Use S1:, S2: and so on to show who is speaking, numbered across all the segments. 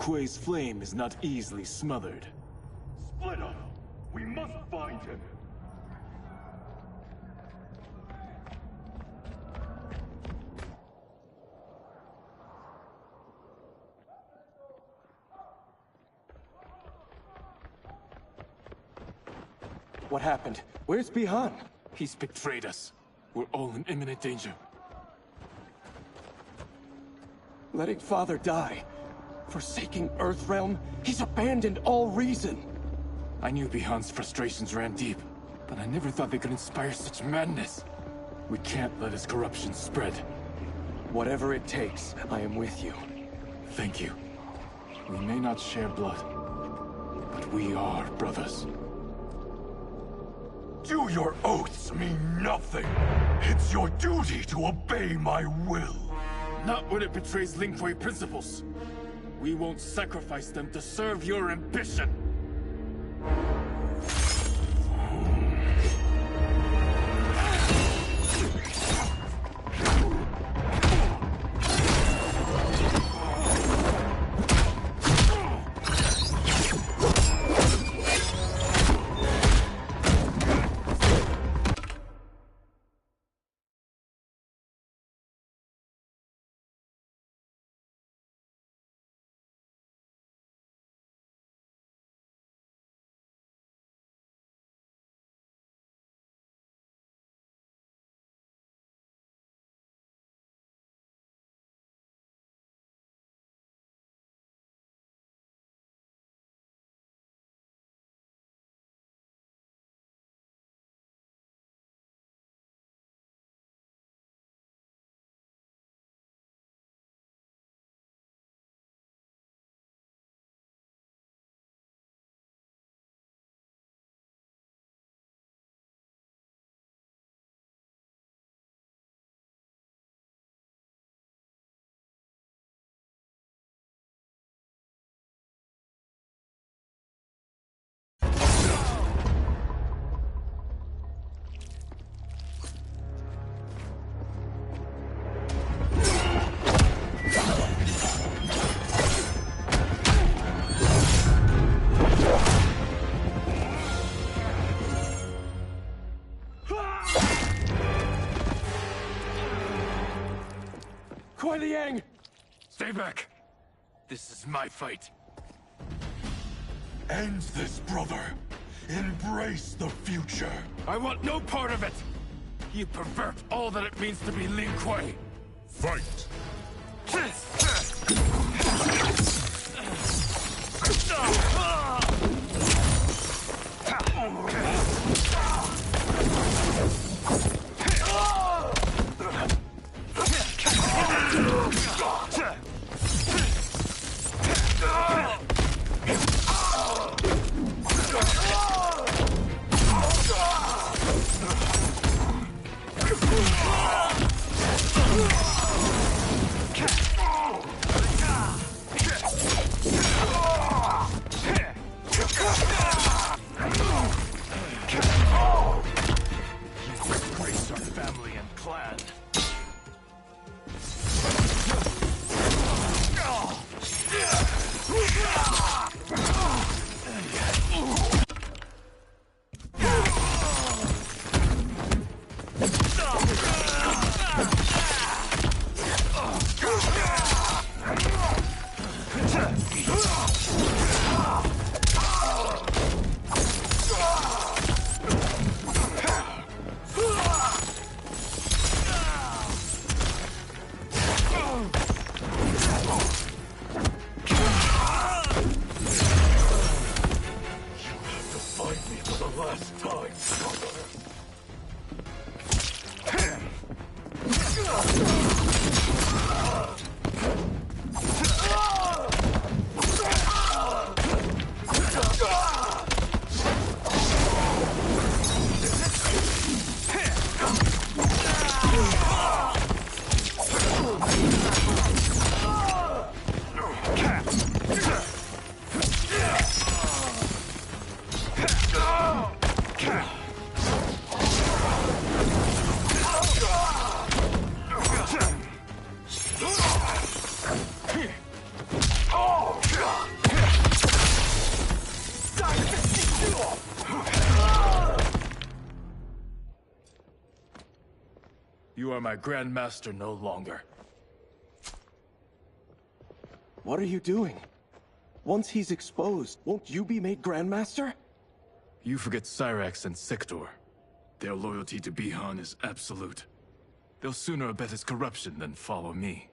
S1: Kuei's flame is not easily smothered.
S2: Split up! We must find him!
S1: What happened? Where's Bihan? He's betrayed us. We're all in imminent danger. Letting Father die. Forsaking Earthrealm. He's abandoned all reason. I knew Bihan's frustrations ran deep, but I never thought they could inspire such madness. We can't let his corruption spread. Whatever it takes, I am with you. Thank you. We may not share blood, but we are brothers.
S2: Do your oaths mean nothing? It's your duty to obey my will.
S1: Not when it betrays Lin Kuei principles. We won't sacrifice them to serve your ambition. Kuei Liang! Stay back! This is my fight.
S2: End this, brother. Embrace the future.
S1: I want no part of it! You pervert all that it means to be Lin Kuei!
S2: Fight!
S1: You are my Grand Master no longer.
S3: What are you doing? Once he's exposed, won't you be made Grandmaster?
S1: You forget Cyrax and Sector. Their loyalty to Bihan is absolute. They'll sooner abet his corruption than follow me.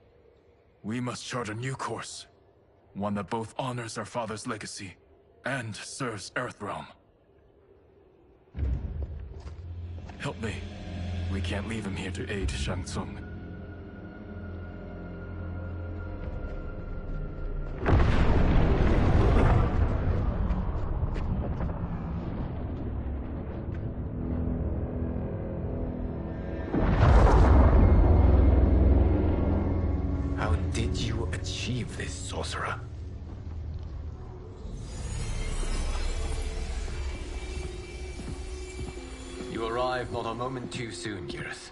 S1: We must chart a new course. One that both honors our father's legacy and serves Earthrealm. Help me. We can't leave him here to aid Shang Tsung.
S2: How did you achieve this, sorcerer?
S4: You arrived not a moment too soon, Geras.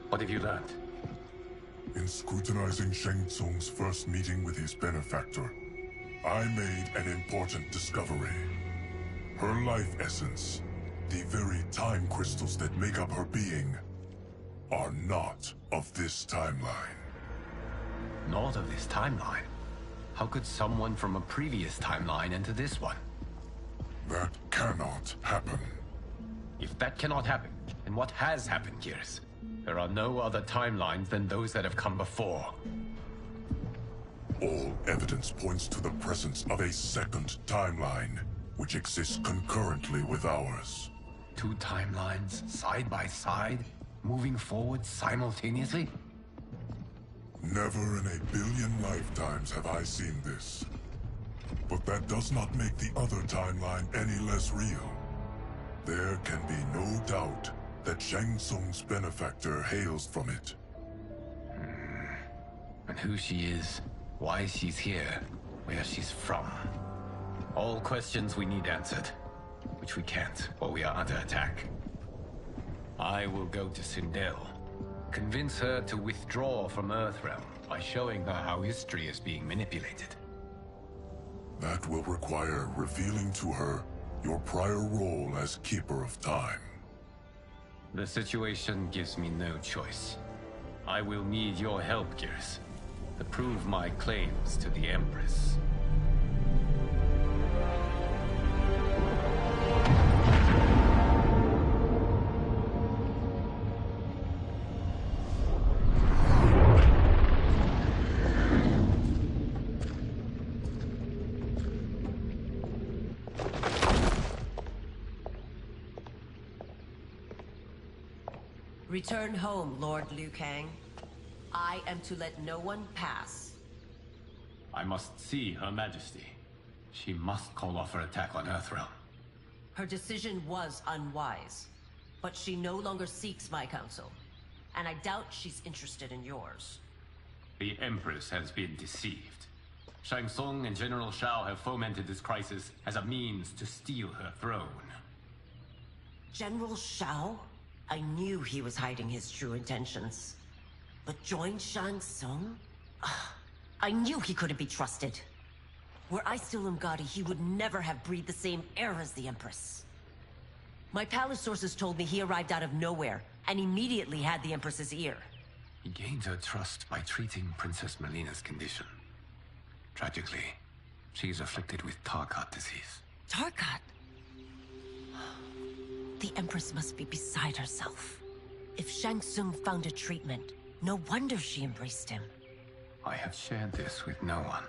S4: What have you learned?
S5: In scrutinizing Shang Tsung's first meeting with his benefactor, I made an important discovery. Her life essence, the very time crystals that make up her being, are not of this timeline.
S4: Not of this timeline? How could someone from a previous timeline enter this one?
S5: That cannot happen.
S4: If that cannot happen, then what has happened, Geras? There are no other timelines than those that have come before.
S5: All evidence points to the presence of a second timeline, which exists concurrently with ours.
S4: Two timelines, side by side, moving forward simultaneously?
S5: Never in a billion lifetimes have I seen this. But that does not make the other timeline any less real. There can be no doubt that Shang Tsung's benefactor hails from it.
S4: And who she is, why she's here, where she's from. All questions we need answered. Which we can't, or we are under attack. I will go to Sindel. Convince her to withdraw from Earthrealm by showing her how history is being manipulated.
S5: That will require revealing to her your prior role as Keeper of Time.
S4: The situation gives me no choice. I will need your help, Geras, to prove my claims to the Empress.
S6: Return home, Lord Liu Kang. I am to let no one pass.
S4: I must see Her Majesty. She must call off her attack on Earthrealm.
S6: Her decision was unwise, but she no longer seeks my counsel, and I doubt she's interested in yours.
S4: The Empress has been deceived. Shang Tsung and General Shao have fomented this crisis as a means to steal her throne.
S6: General Shao? I knew he was hiding his true intentions. But join Shang Tsung? I knew he couldn't be trusted. Were I still Umgadi, he would never have breathed the same air as the Empress. My palace sources told me he arrived out of nowhere, and immediately had the Empress's ear.
S4: He gained her trust by treating Princess Melina's condition. Tragically, she is afflicted with Tarkat disease.
S6: Tarkat? The Empress must be beside herself. If Shang Tsung found a treatment, no wonder she embraced him.
S4: I have shared this with no one.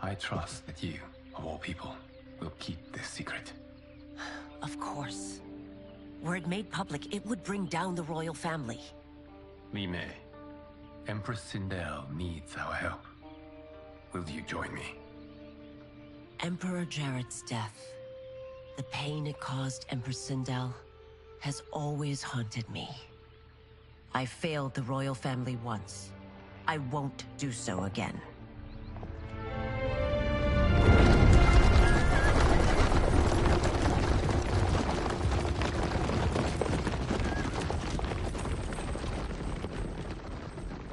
S4: I trust that you, of all people, will keep this secret.
S6: Of course. Were it made public, it would bring down the royal family.
S4: Li Mei, Empress Sindel needs our help. Will you join me?
S6: Emperor Jared's death, the pain it caused Empress Sindel, has always haunted me. I failed the royal family once. I won't do so again.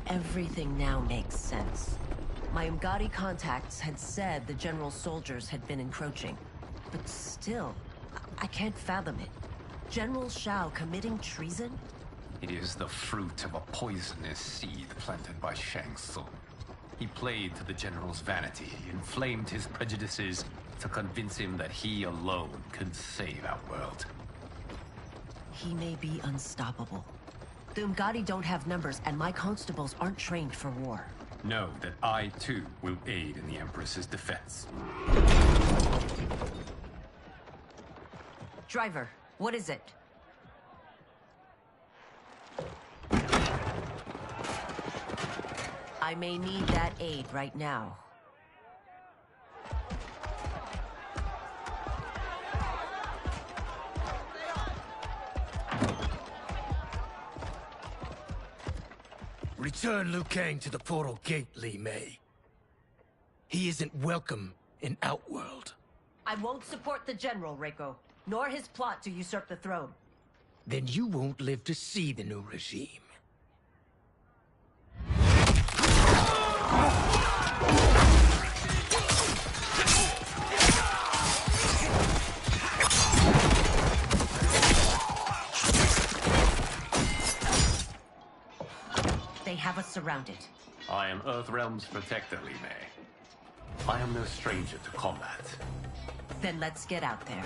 S6: Everything now makes sense. My Umgadi contacts had said the general soldiers had been encroaching. But still, I can't fathom it. General Shao committing treason?
S4: It is the fruit of a poisonous seed planted by Shang Tsung. He played to the General's vanity, inflamed his prejudices to convince him that he alone could save our world.
S6: He may be unstoppable. The Umgadi don't have numbers, and my constables aren't trained for war.
S4: Know that I, too, will aid in the Empress's defense.
S6: Driver, what is it? I may need that aid right now.
S7: Return Liu Kang to the portal gate, Li Mei. He isn't welcome in Outworld.
S6: I won't support the General, Reiko, nor his plot to usurp the throne.
S7: Then you won't live to see the new regime.
S6: They have us surrounded.
S4: I am Earthrealm's protector, Li Mei. I am no stranger to combat.
S6: Then let's get out there.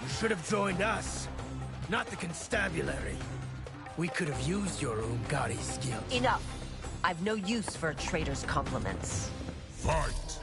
S7: You should have joined us, not the constabulary. We could have used your Umgadi skills.
S6: Enough! I've no use for a traitor's compliments.
S5: Fight!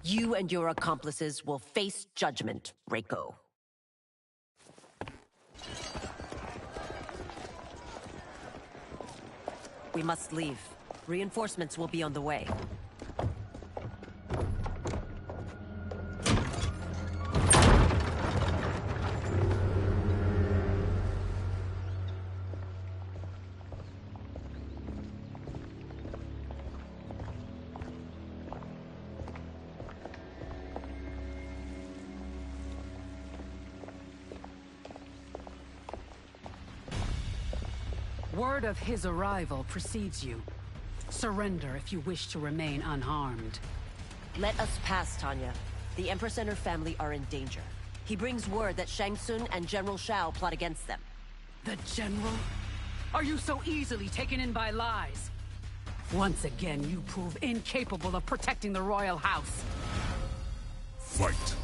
S6: You and your accomplices will face judgment, Reiko. We must leave. Reinforcements will be on the way.
S8: Word of his arrival precedes you. Surrender if you wish to remain unharmed.
S6: Let us pass, Tanya. The Empress and her family are in danger. He brings word that Shang Tsung and General Shao plot against them.
S8: The General? Are you so easily taken in by lies? Once again, you prove incapable of protecting the royal house.
S5: Fight!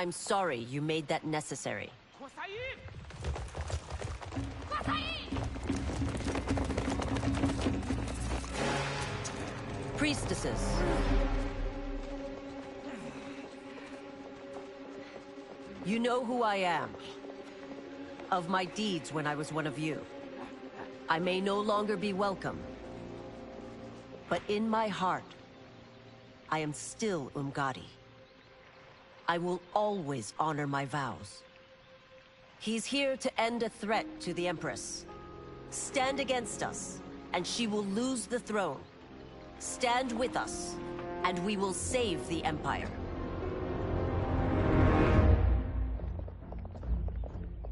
S6: I'm sorry you made that necessary. Priestesses. You know who I am. Of my deeds when I was one of you. I may no longer be welcome. But in my heart, I am still Umgadi. I will always honor my vows. He's here to end a threat to the Empress. Stand against us, and she will lose the throne. Stand with us, and we will save the Empire.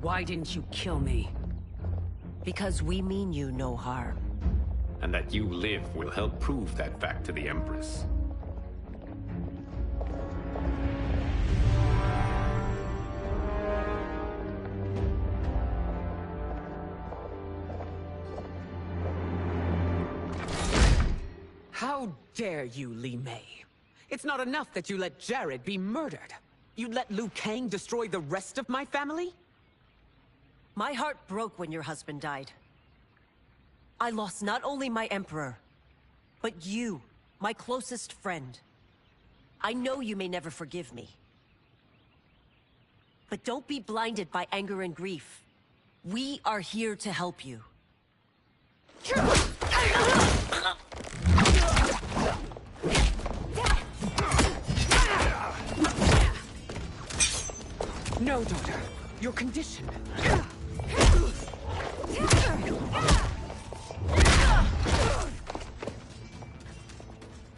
S8: Why didn't you kill me?
S6: Because we mean you no harm.
S4: And that you live will help prove that fact to the Empress.
S9: How dare you, Li Mei? It's not enough that you let Jared be murdered. You'd let Liu Kang destroy the rest of my family?
S6: My heart broke when your husband died. I lost not only my Emperor, but you, my closest friend. I know you may never forgive me. But don't be blinded by anger and grief. We are here to help you.
S9: No, daughter. Your condition.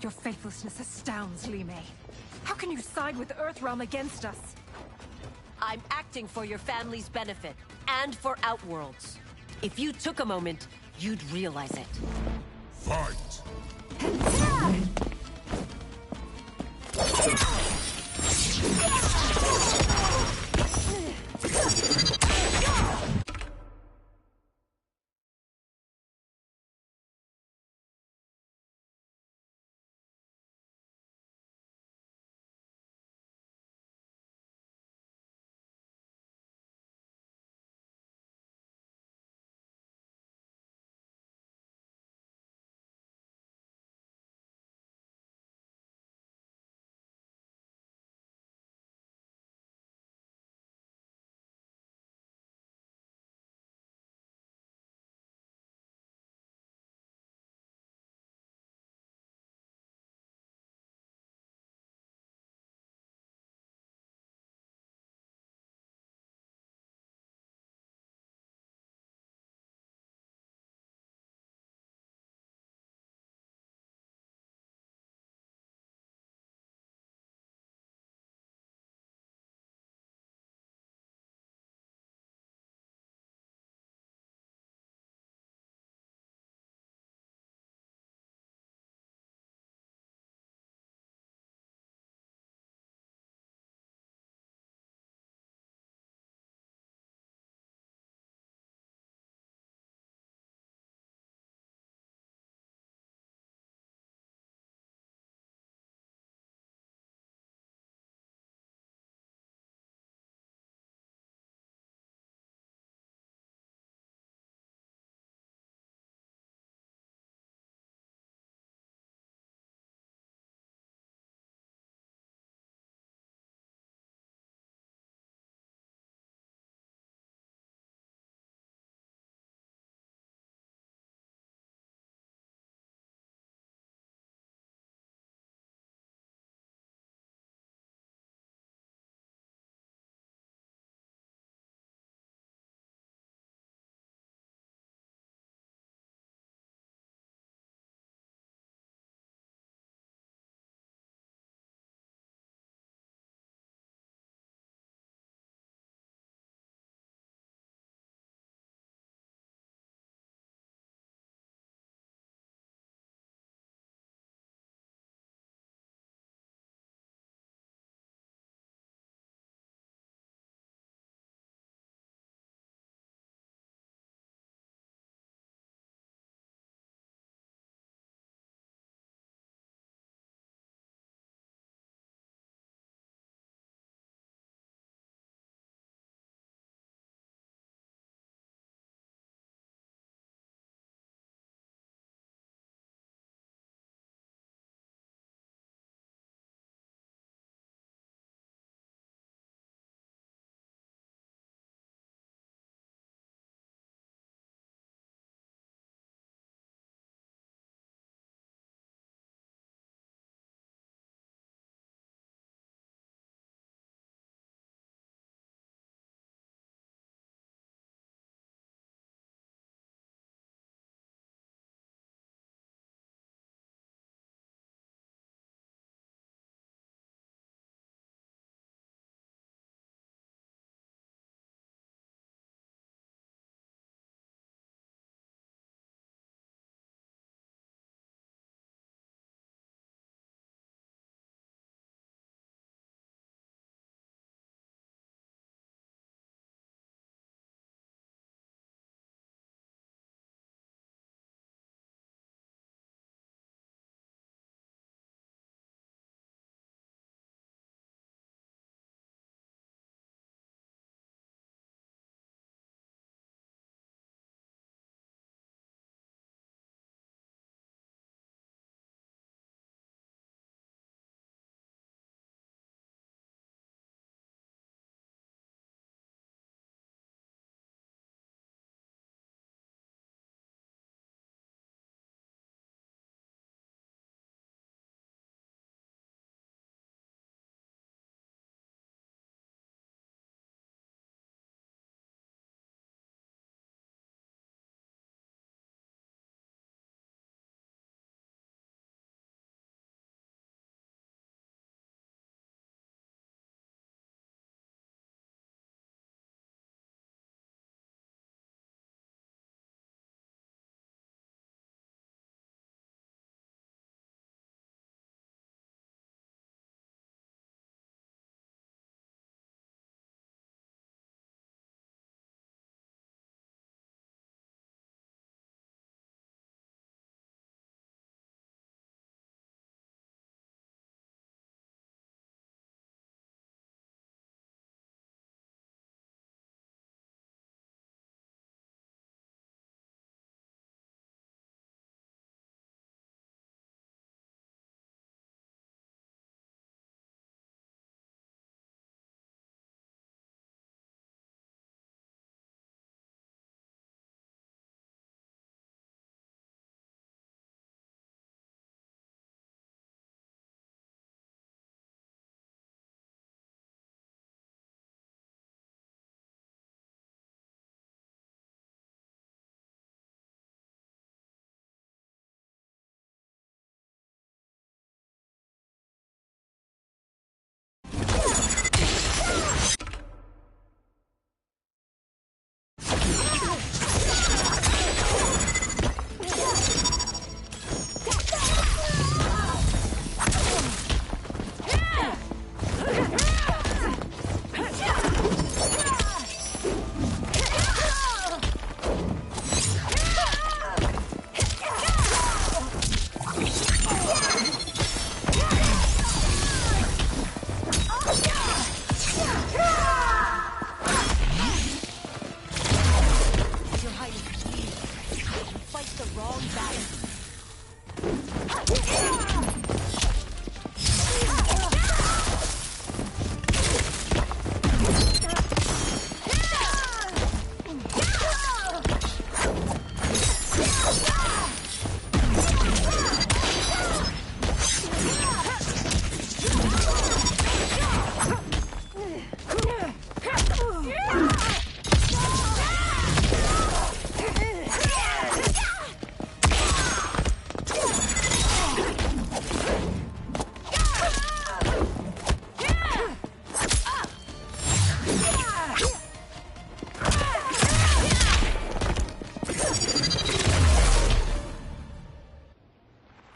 S10: Your faithlessness astounds, Li Mei. How can you side with Earthrealm against us?
S6: I'm acting for your family's benefit, and for Outworlds. If you took a moment, you'd realize it.
S5: Fight!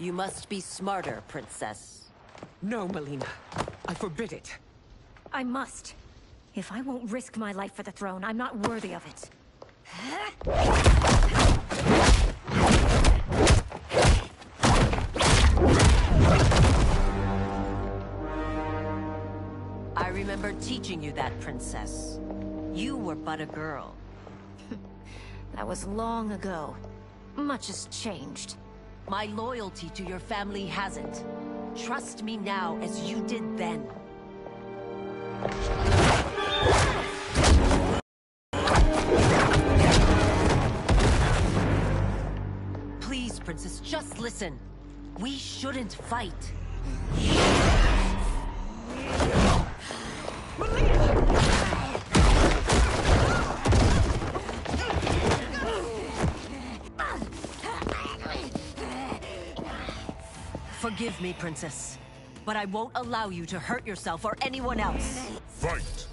S6: You must be smarter, Princess.
S9: No, Melina. I forbid it.
S10: I must. If I won't risk my life for the throne, I'm not worthy of it.
S6: I remember teaching you that, Princess. You were but a girl.
S10: That was long ago. Much has changed.
S6: My loyalty to your family hasn't. Trust me now as you did then. Please, Princess, just listen. We shouldn't fight. Forgive me, Princess, but I won't allow you to hurt yourself or anyone else.
S5: Fight!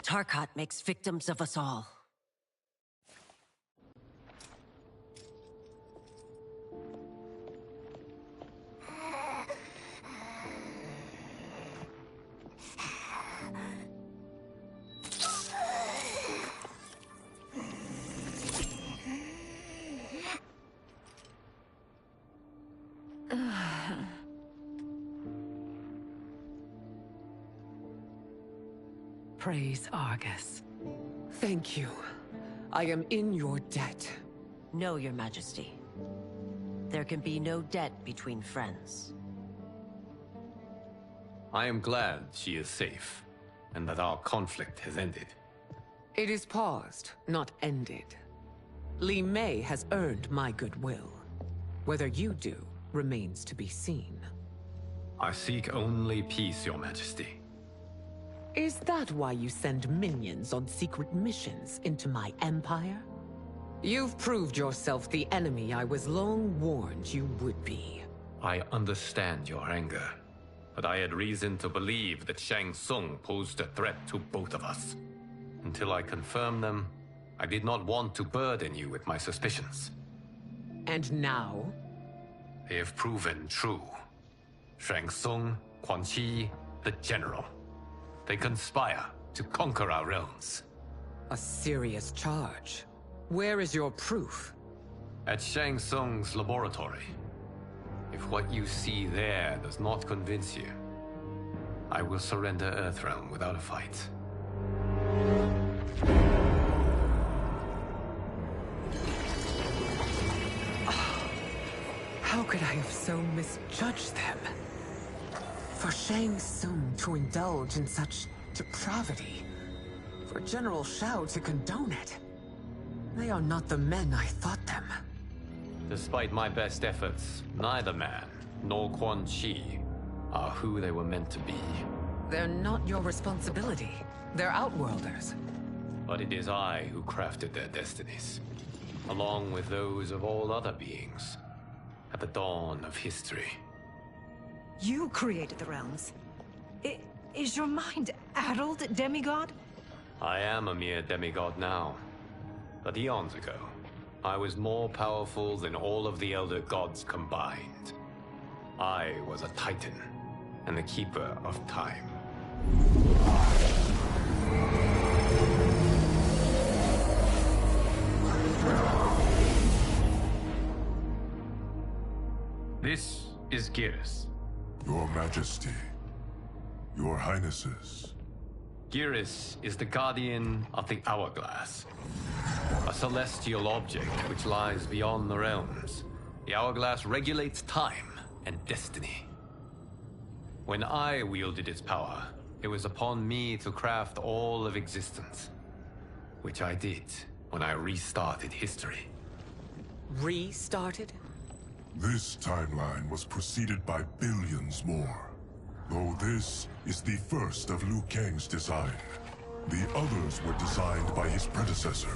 S6: Tarkat makes victims of us all.
S9: Praise Argus. Thank you. I am in your debt.
S6: No, Your Majesty. There can be no debt between friends.
S4: I am glad she is safe, and that our conflict has ended.
S9: It is paused, not ended. Li Mei has earned my goodwill. Whether you do remains to be seen.
S4: I seek only peace, Your Majesty.
S9: Is that why you send minions on secret missions into my empire? You've proved yourself the enemy I was long warned you would be.
S4: I understand your anger, but I had reason to believe that Shang Tsung posed a threat to both of us. Until I confirmed them, I did not want to burden you with my suspicions.
S9: And now?
S4: They have proven true. Shang Tsung, Quan Chi, the General. They conspire to conquer our realms.
S9: A serious charge. Where is your proof?
S4: At Shang Tsung's laboratory. If what you see there does not convince you, I will surrender Earthrealm without a fight.
S9: How could I have so misjudged them? For Shang Tsung to indulge in such depravity, for General Shao to condone it, they are not the men I thought them.
S4: Despite my best efforts, neither man nor Quan Chi are who they were meant to be.
S9: They're not your responsibility. They're Outworlders.
S4: But it is I who crafted their destinies, along with those of all other beings, at the dawn of history.
S10: You created the realms. Is your mind addled, demigod?
S4: I am a mere demigod now. But eons ago, I was more powerful than all of the Elder Gods combined. I was a Titan, and the Keeper of Time. Geras?
S5: Your Majesty, Your Highnesses.
S4: Geras is the guardian of the Hourglass, a celestial object which lies beyond the realms. The Hourglass regulates time and destiny. When I wielded its power, it was upon me to craft all of existence, which I did when I restarted history.
S9: Restarted?
S5: This timeline was preceded by billions more. Though this is the first of Liu Kang's design. The others were designed by his predecessor.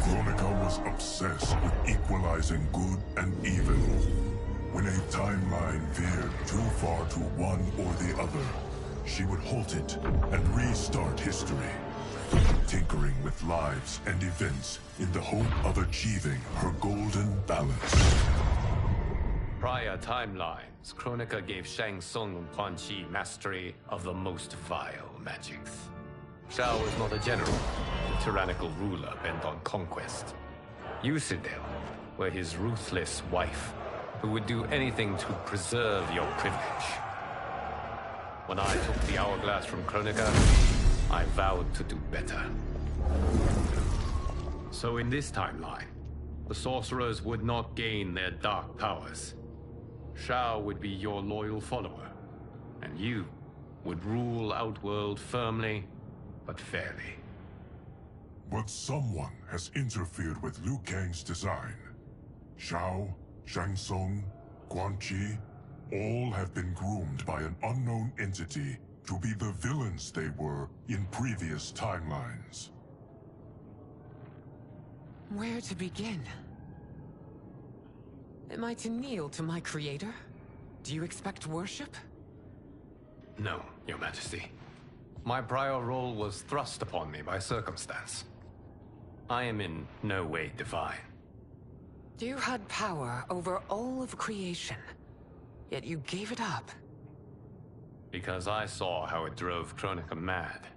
S5: Kronika was obsessed with equalizing good and evil. When a timeline veered too far to one or the other, she would halt it and restart history, tinkering with lives and events in the hope of achieving her golden balance.
S4: Prior timelines, Kronika gave Shang Tsung and Quan Chi mastery of the most vile magics. Shao was not a general, a tyrannical ruler bent on conquest. Yusidel were his ruthless wife, who would do anything to preserve your privilege. When I took the Hourglass from Kronika, I vowed to do better. So in this timeline, the sorcerers would not gain their dark powers. Shao would be your loyal follower, and you would rule Outworld firmly, but fairly.
S5: But someone has interfered with Liu Kang's design. Shao, Shang Tsung, Quan Chi, all have been groomed by an unknown entity to be the villains they were in previous timelines.
S9: Where to begin? Am I to kneel to my creator? Do you expect worship?
S4: No, Your Majesty. My prior role was thrust upon me by circumstance. I am in no way divine.
S9: You had power over all of creation, yet you gave it up.
S4: Because I saw how it drove Kronika mad.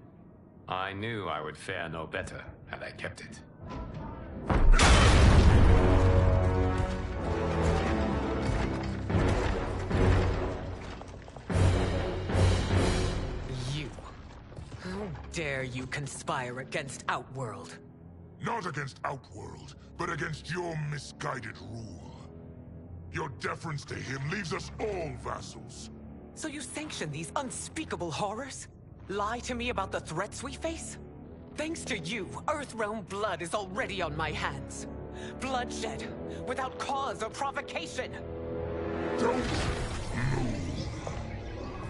S4: I knew I would fare no better had I kept it.
S9: You. How dare you conspire against Outworld?
S5: Not against Outworld, but against your misguided rule. Your deference to him leaves us all vassals.
S9: So you sanction these unspeakable horrors? Lie to me about the threats we face? Thanks to you, Earthrealm blood is already on my hands. Bloodshed, without cause or provocation.
S5: Don't move.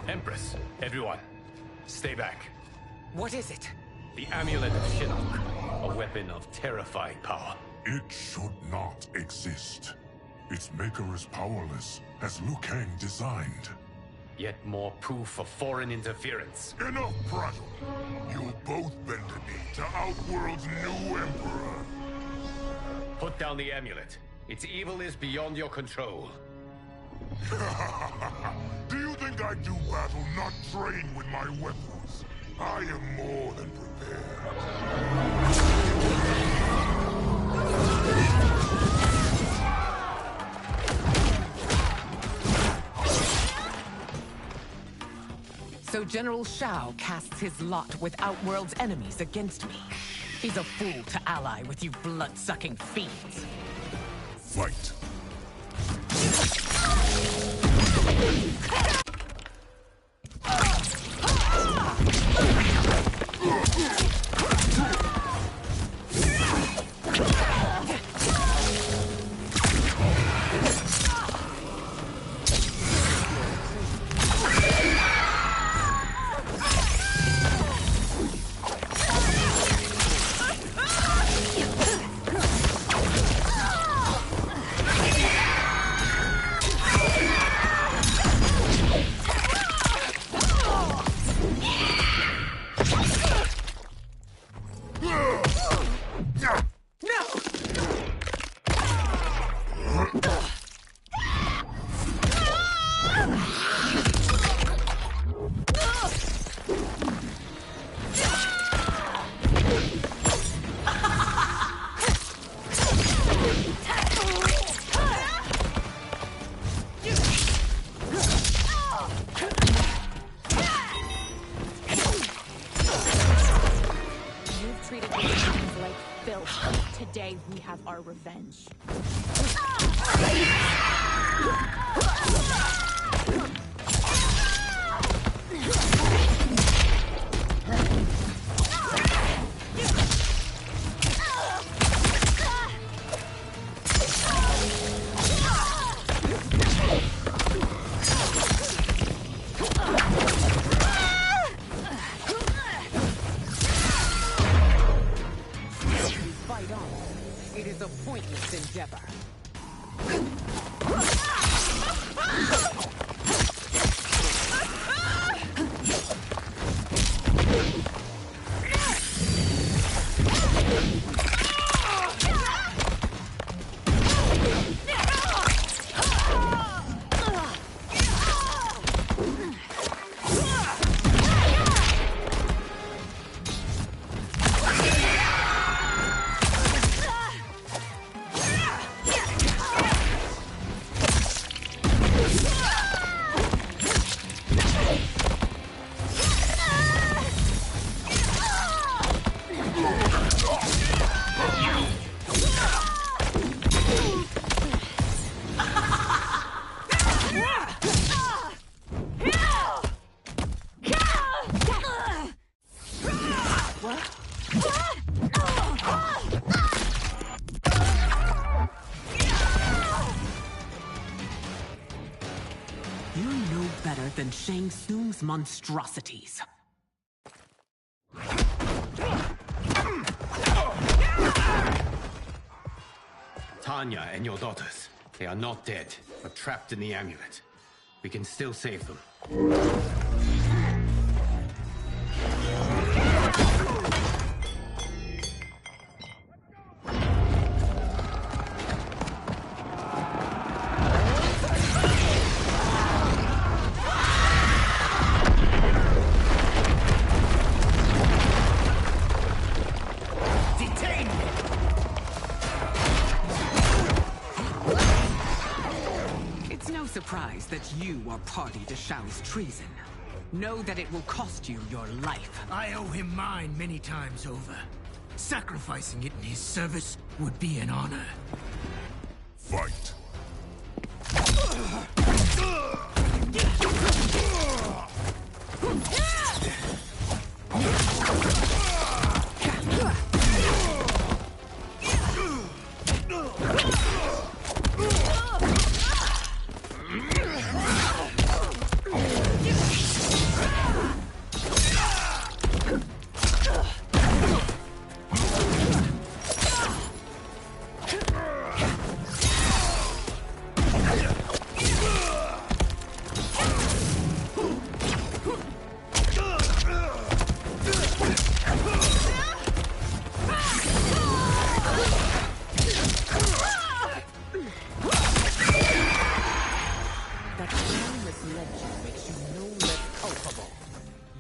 S4: Empress, everyone, stay back.
S9: What is it?
S4: The Amulet of Shinnok, a weapon of terrifying power.
S5: It should not exist. Its maker is powerless, as Liu Kang designed.
S4: Yet more proof of foreign interference.
S5: Enough prattle! You'll both bend a knee to Outworld's new emperor.
S4: Put down the amulet. Its evil is beyond your control.
S5: Do you think I do battle not trained with my weapons? I am more than prepared.
S9: So General Shao casts his lot with Outworld's enemies against me. He's a fool to ally with you blood-sucking fiends.
S5: Fight!
S11: treated your friends like filth. Today, we have our revenge.
S9: Fight on. It is a pointless endeavor. You're no better than Shang Tsung's monstrosities.
S4: Tanya and your daughters. They are not dead, but trapped in the amulet. We can still save them.
S9: It's no surprise that you are party to Shao's treason. Know that it will cost you your life.
S7: I owe him mine many times over. Sacrificing it in his service would be an honor.
S5: Fight.
S9: That timeless legend makes you no less culpable.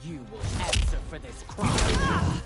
S9: You will answer for this crime.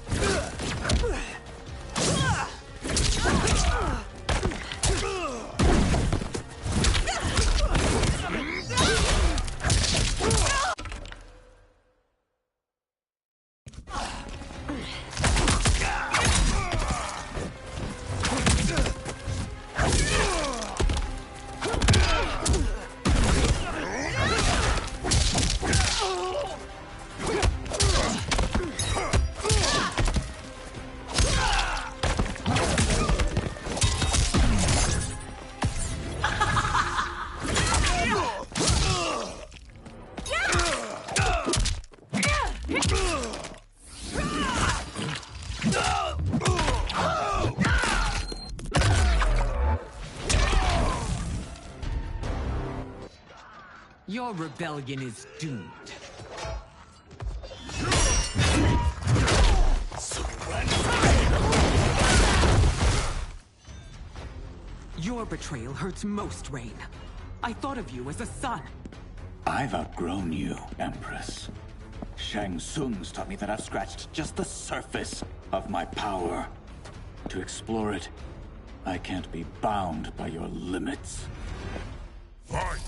S9: Your rebellion is doomed. Your betrayal hurts most, Rain. I thought of you as a son.
S12: I've outgrown you, Empress. Shang Tsung's taught me that I've scratched just the surface of my power. To explore it, I can't be bound by your limits.
S5: Fight!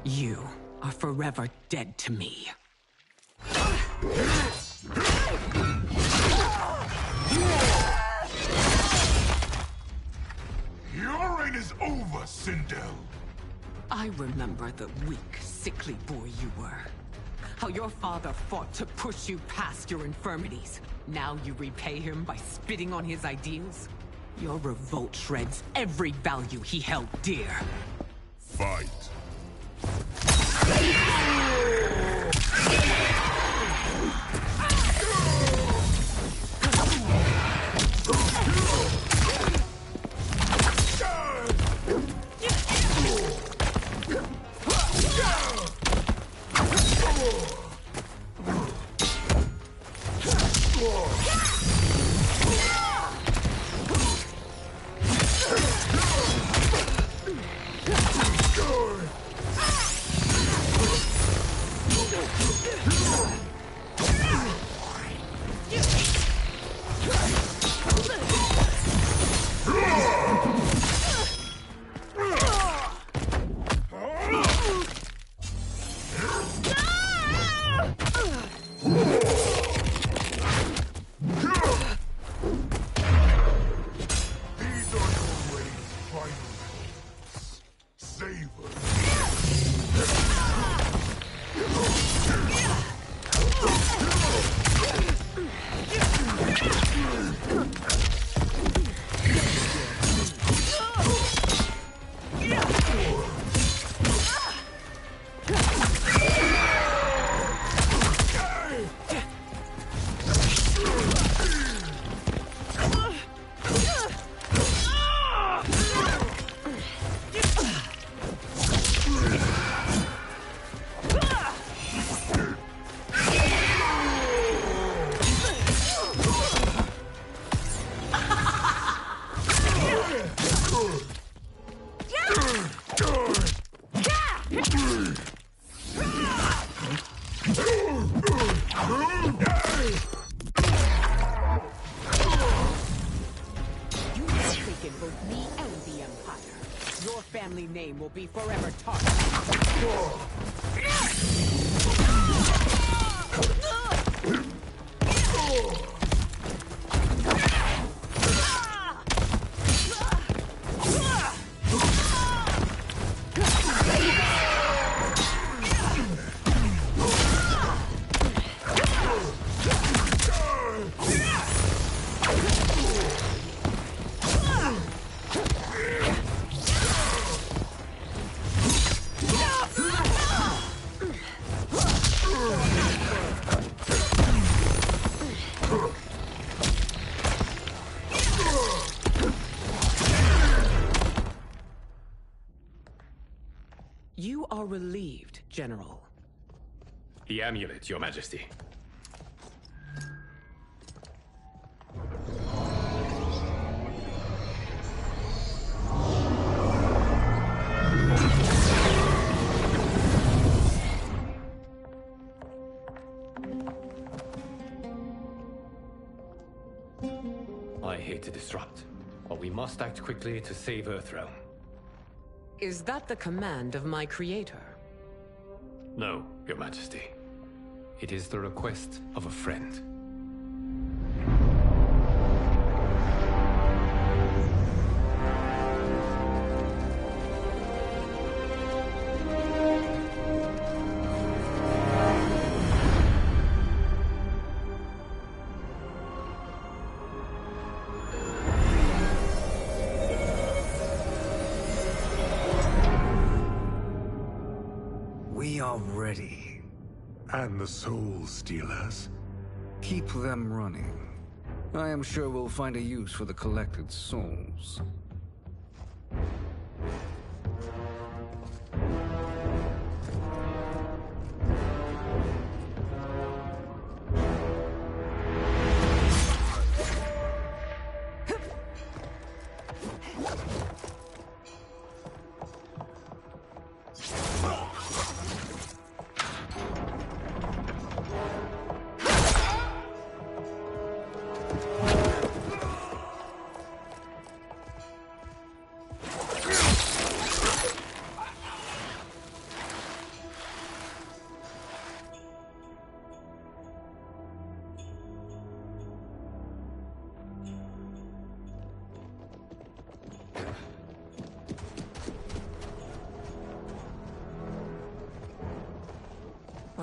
S9: You are forever dead to me.
S2: Your reign is over, Sindel.
S9: I remember the weak, sickly boy you were. How your father fought to push you past your infirmities. Now you repay him by spitting on his ideals? Your revolt shreds every value he held dear.
S5: Fight.
S9: Name will be forever tarnished. You are relieved, General.
S4: The amulet, Your Majesty. I hate to disrupt, but we must act quickly to save Earthrealm.
S9: Is that the command of my creator?
S4: No, Your Majesty. It is the request of a friend.
S13: We are ready. And the Soul Stealers? Keep them running. I am sure we'll find a use for the collected souls.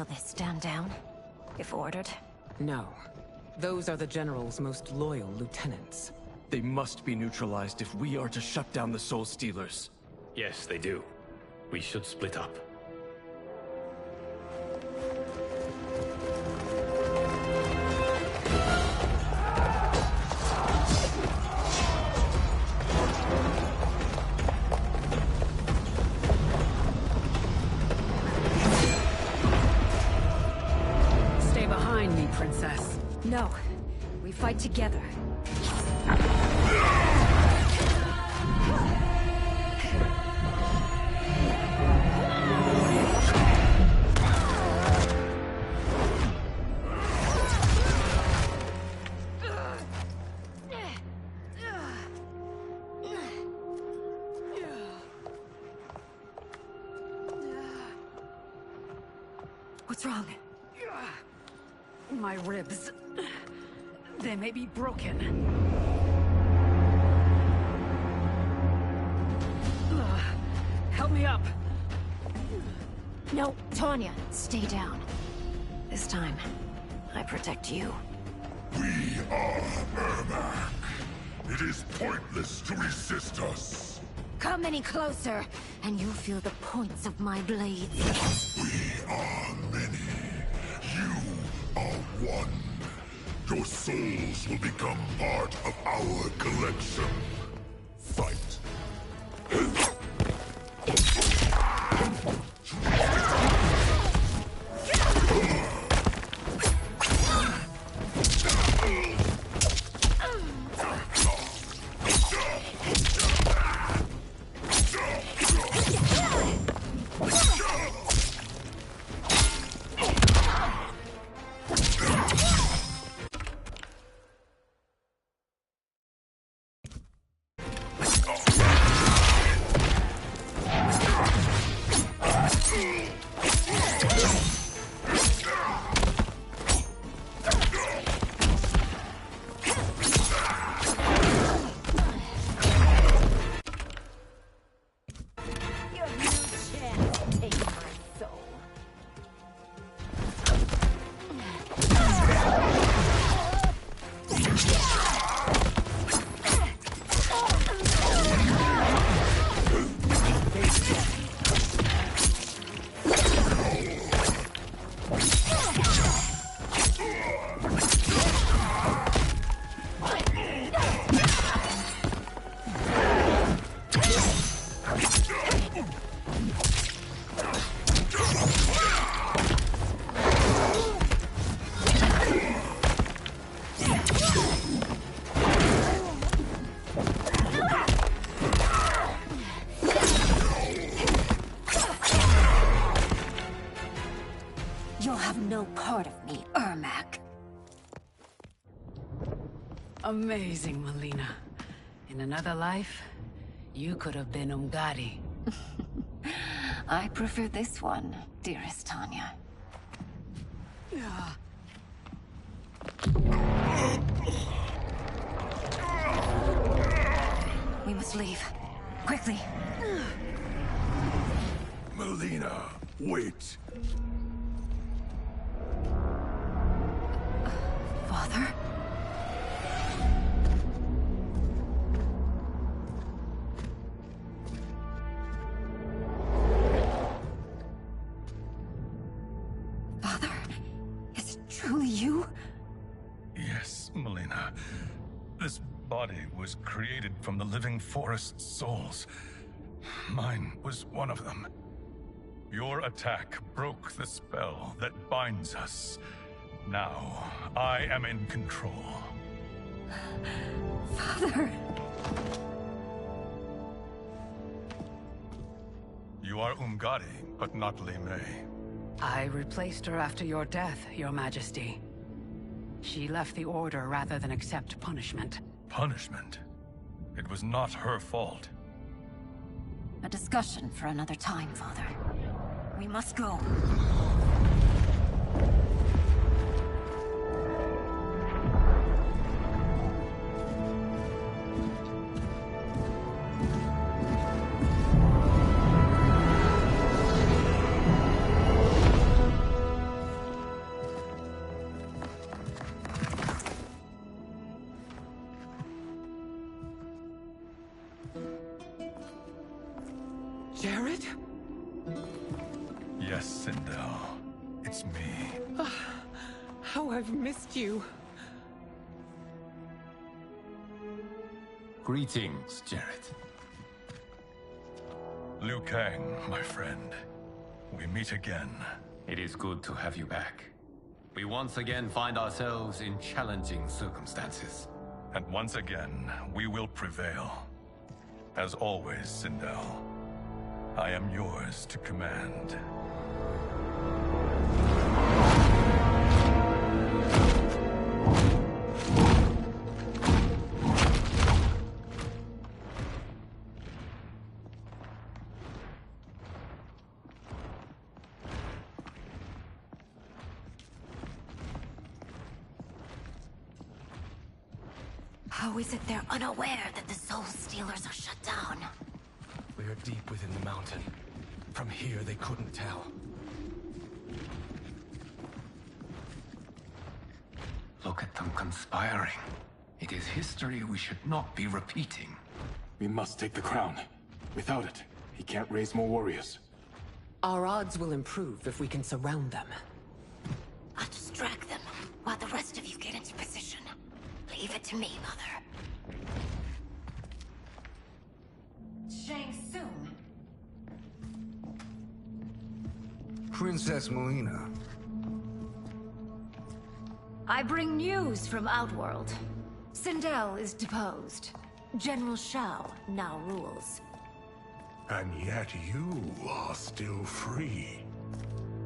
S6: Will they stand down, if ordered?
S9: No. Those are the General's most loyal lieutenants.
S3: They must be neutralized if we are to shut down the Soul Stealers.
S4: Yes, they do. We should split up.
S8: Stay behind me, Princess.
S10: No. We fight together.
S8: What's wrong? My ribs. They may be broken. Help me up.
S6: No, Tanya, stay down. This time, I protect you.
S5: We are Ermac. It is pointless to resist us.
S6: Come any closer, and you'll feel the points of my blades.
S5: We are many. You are one. Your souls will become part of our collection. Fight.
S6: You'll have no part of me, Ermac.
S8: Amazing, Melina. In another life, you could have been Umgadi.
S6: I prefer this one, dearest Tanya. We must leave. Quickly.
S2: Melina, wait.
S6: Father? Father? Is it truly you?
S2: Yes, Melina. This body was created from the living forest's souls. Mine was one of them. Your attack broke the spell that binds us. Now, I am in control.
S6: Father!
S2: You are Umgadi, but not Li Mei.
S8: I replaced her after your death, Your Majesty. She left the Order rather than accept punishment.
S2: Punishment? It was not her fault.
S6: A discussion for another time, Father. We must go.
S9: Jared?
S2: Yes, Sindel. It's me.
S9: How I've missed you.
S4: Greetings, Jared.
S2: Liu Kang, my friend. We meet again.
S4: It is good to have you back. We once again find ourselves in challenging circumstances.
S2: And once again, we will prevail. As always, Sindel, I am yours to command.
S6: How is it they're unaware that the Soul Stealers are shut down?
S3: We are deep within the mountain. From here, they couldn't tell.
S4: Look at them conspiring. It is history we should not be repeating.
S1: We must take the crown. Without it, he can't raise more warriors.
S9: Our odds will improve if we can surround them.
S6: I'll distract them while the rest of you get into position. Leave it to me, Mother. Shang Tsung.
S13: Princess Melina.
S10: I bring news from Outworld. Sindel is deposed. General Shao now rules.
S5: And yet you are still free.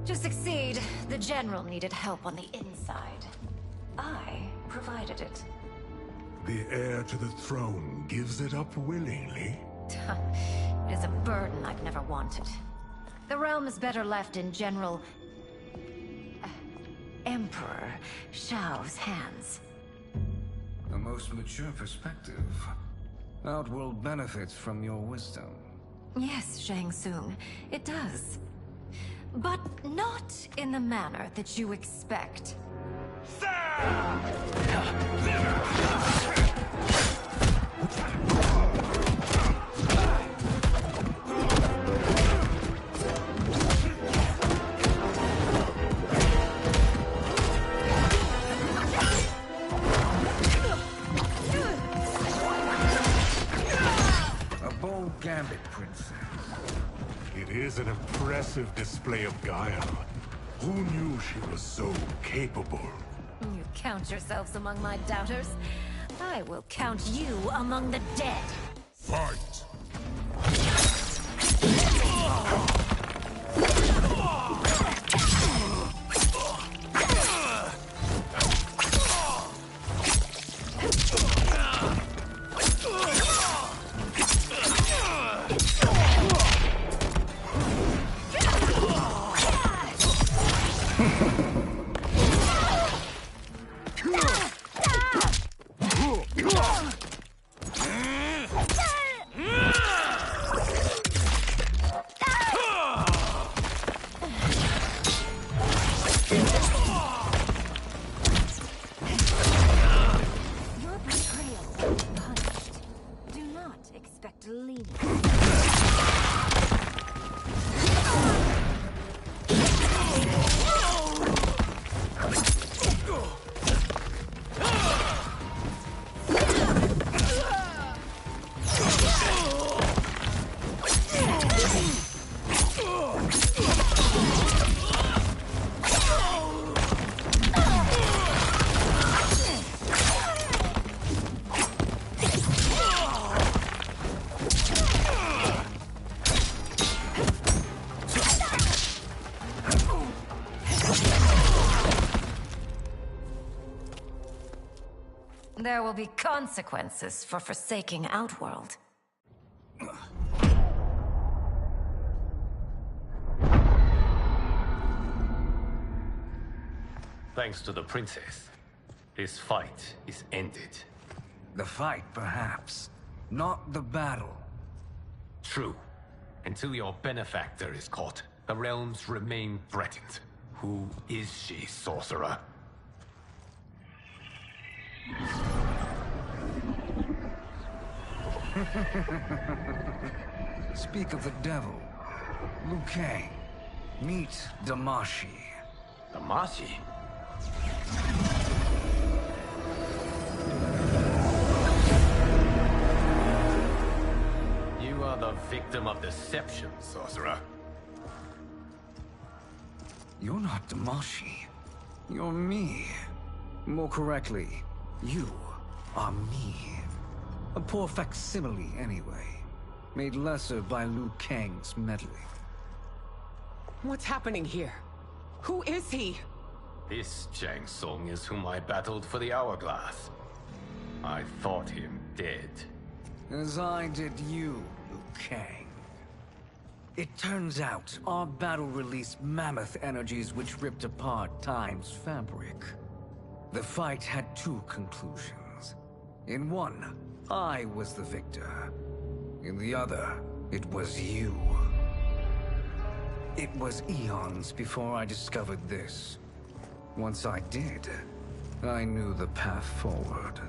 S10: To succeed, the General needed help on the inside. I provided it.
S5: The heir to the throne gives it up willingly.
S10: It is a burden I've never wanted. The realm is better left in General... Emperor Shao's hands.
S13: A most mature perspective. Outworld benefits from your wisdom.
S10: Yes, Shang Tsung, it does. But not in the manner that you expect.
S13: A bold gambit, Princess.
S5: It is an impressive display of guile. Who knew she was so capable?
S10: You count yourselves among my doubters. I will count you among the dead.
S5: Fight!
S10: Your betrayal will be punished. Do not expect leniency. There will be consequences for forsaking Outworld.
S4: Thanks to the princess, this fight is ended.
S13: The fight, perhaps. Not the battle.
S4: True. Until your benefactor is caught, the realms remain threatened. Who is she, sorcerer?
S13: Speak of the devil. Liu Kang. Meet Damashi.
S4: Damashi? You are the victim of deception, sorcerer.
S13: You're not Damashi. You're me. More correctly, you are me. A poor facsimile, anyway. Made lesser by Liu Kang's meddling.
S9: What's happening here? Who is he?
S4: This Shang Tsung is whom I battled for the Hourglass. I thought him dead.
S13: As I did you, Liu Kang. It turns out our battle released mammoth energies which ripped apart time's fabric. The fight had two conclusions. In one, I was the victor. In the other, it was you. It was eons before I discovered this. Once I did, I knew the path forward.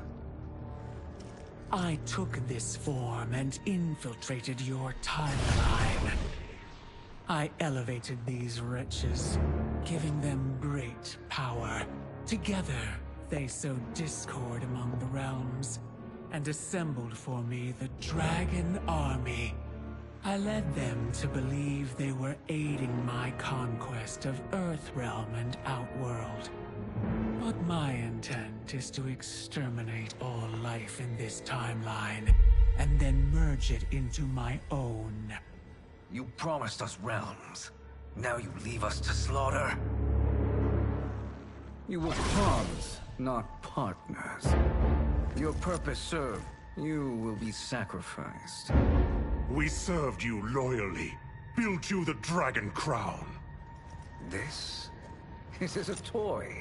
S7: I took this form and infiltrated your timeline. I elevated these wretches, giving them great power. Together, they sowed discord among the realms, and assembled for me the Dragon Army. I led them to believe they were aiding my conquest of Earthrealm and Outworld. But my intent is to exterminate all life in this timeline, and then merge it into my own.
S13: You promised us realms. Now you leave us to slaughter? You were pawns, not partners. Your purpose served. You will be sacrificed.
S5: We served you loyally, built you the Dragon Crown.
S13: This is a toy.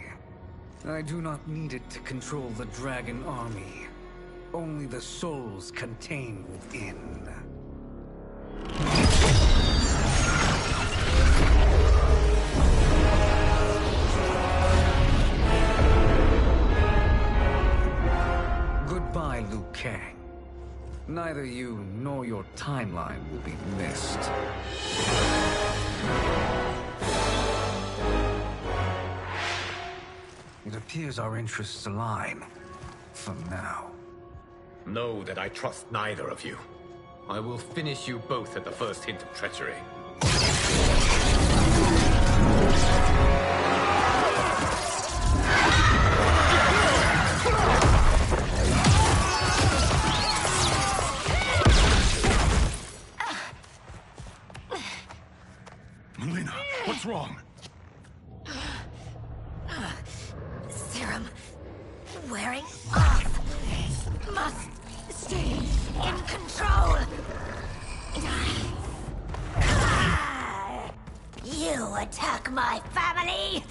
S13: I do not need it to control the Dragon Army. Only the souls contained within. Goodbye, Liu Kang. Neither you nor your timeline will be missed. It appears our interests align. For now.
S4: Know that I trust neither of you. I will finish you both at the first hint of treachery.
S2: Melina, what's wrong?
S10: Serum wearing off. Must stay in control. You attack my family.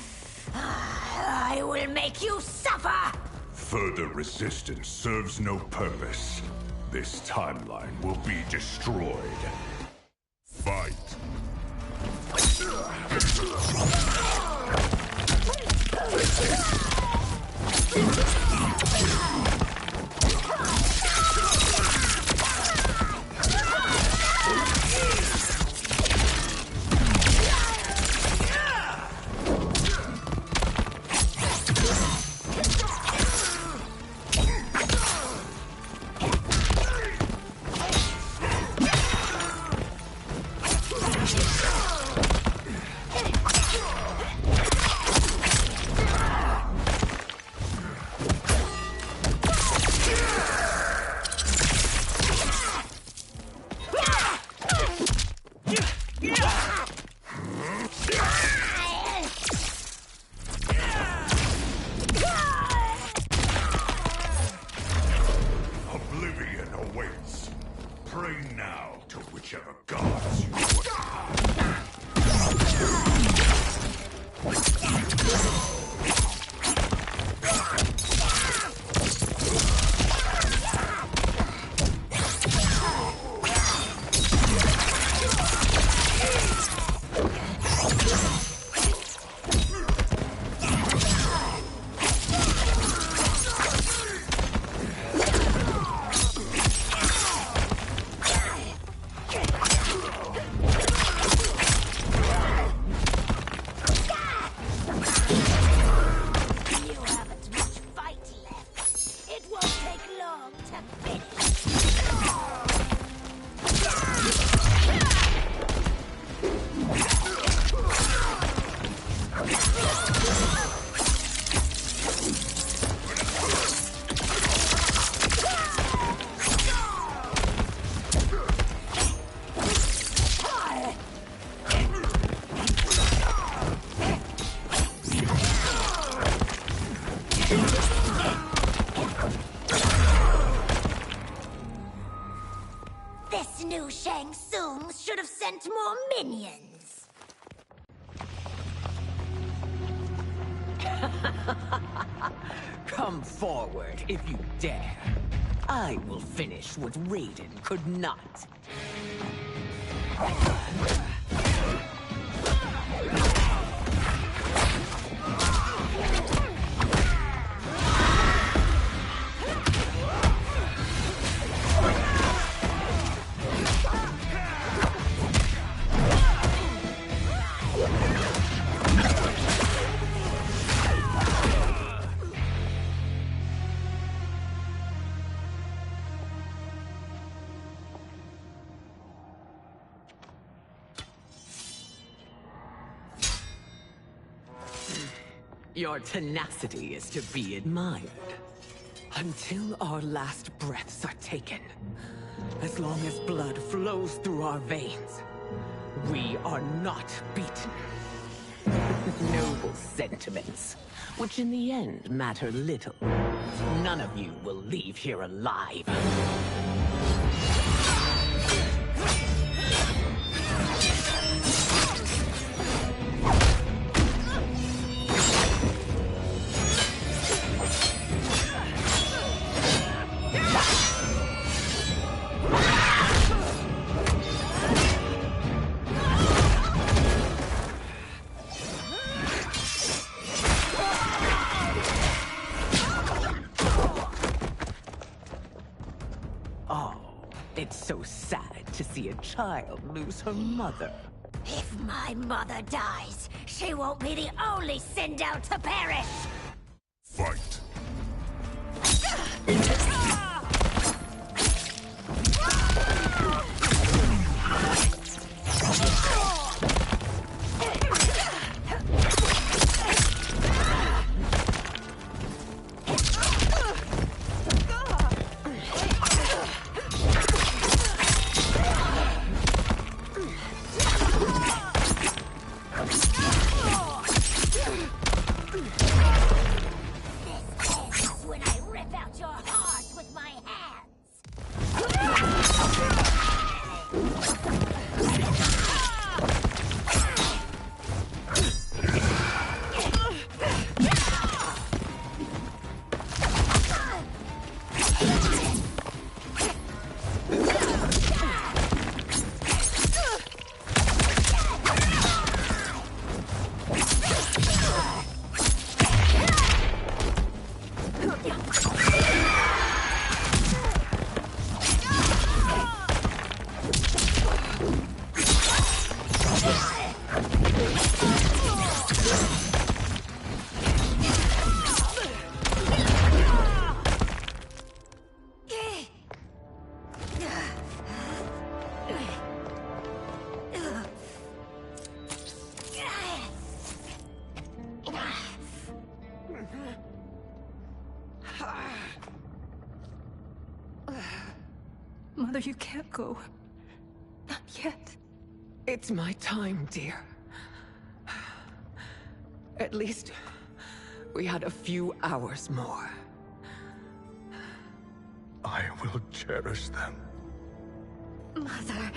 S10: I will make you suffer.
S5: Further resistance serves no purpose. This timeline will be destroyed. Fight. Oblivion awaits. Pray now to whichever gods you worship.
S10: more minions.
S9: Come forward if you dare. I will finish what Raiden could not. Your tenacity is to be admired. Until our last breaths are taken, as long as blood flows through our veins, we are not beaten. Noble sentiments, which in the end matter little. None of you will leave here alive. It's so sad to see a child lose her mother.
S10: If my mother dies, she won't be the only Sindel to perish!
S5: Fight!
S9: Mother, you can't go. Not yet. It's my time, dear. At least, we had a few hours more.
S2: I will cherish them.
S10: Mother...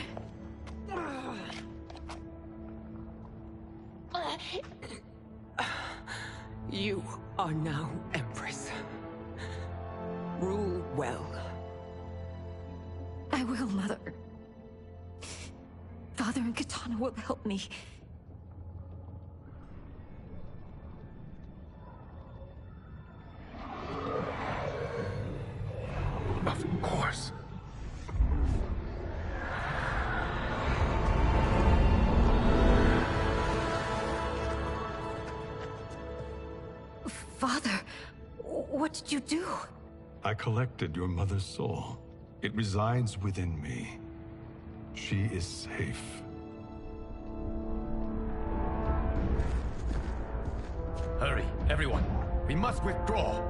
S9: You are now Empress. Rule well.
S10: I will, Mother. Father and Katana will help me.
S2: Of course.
S10: Father, what did you do?
S2: I collected your mother's soul. It resides within me. She is safe.
S4: Hurry, everyone. We must withdraw.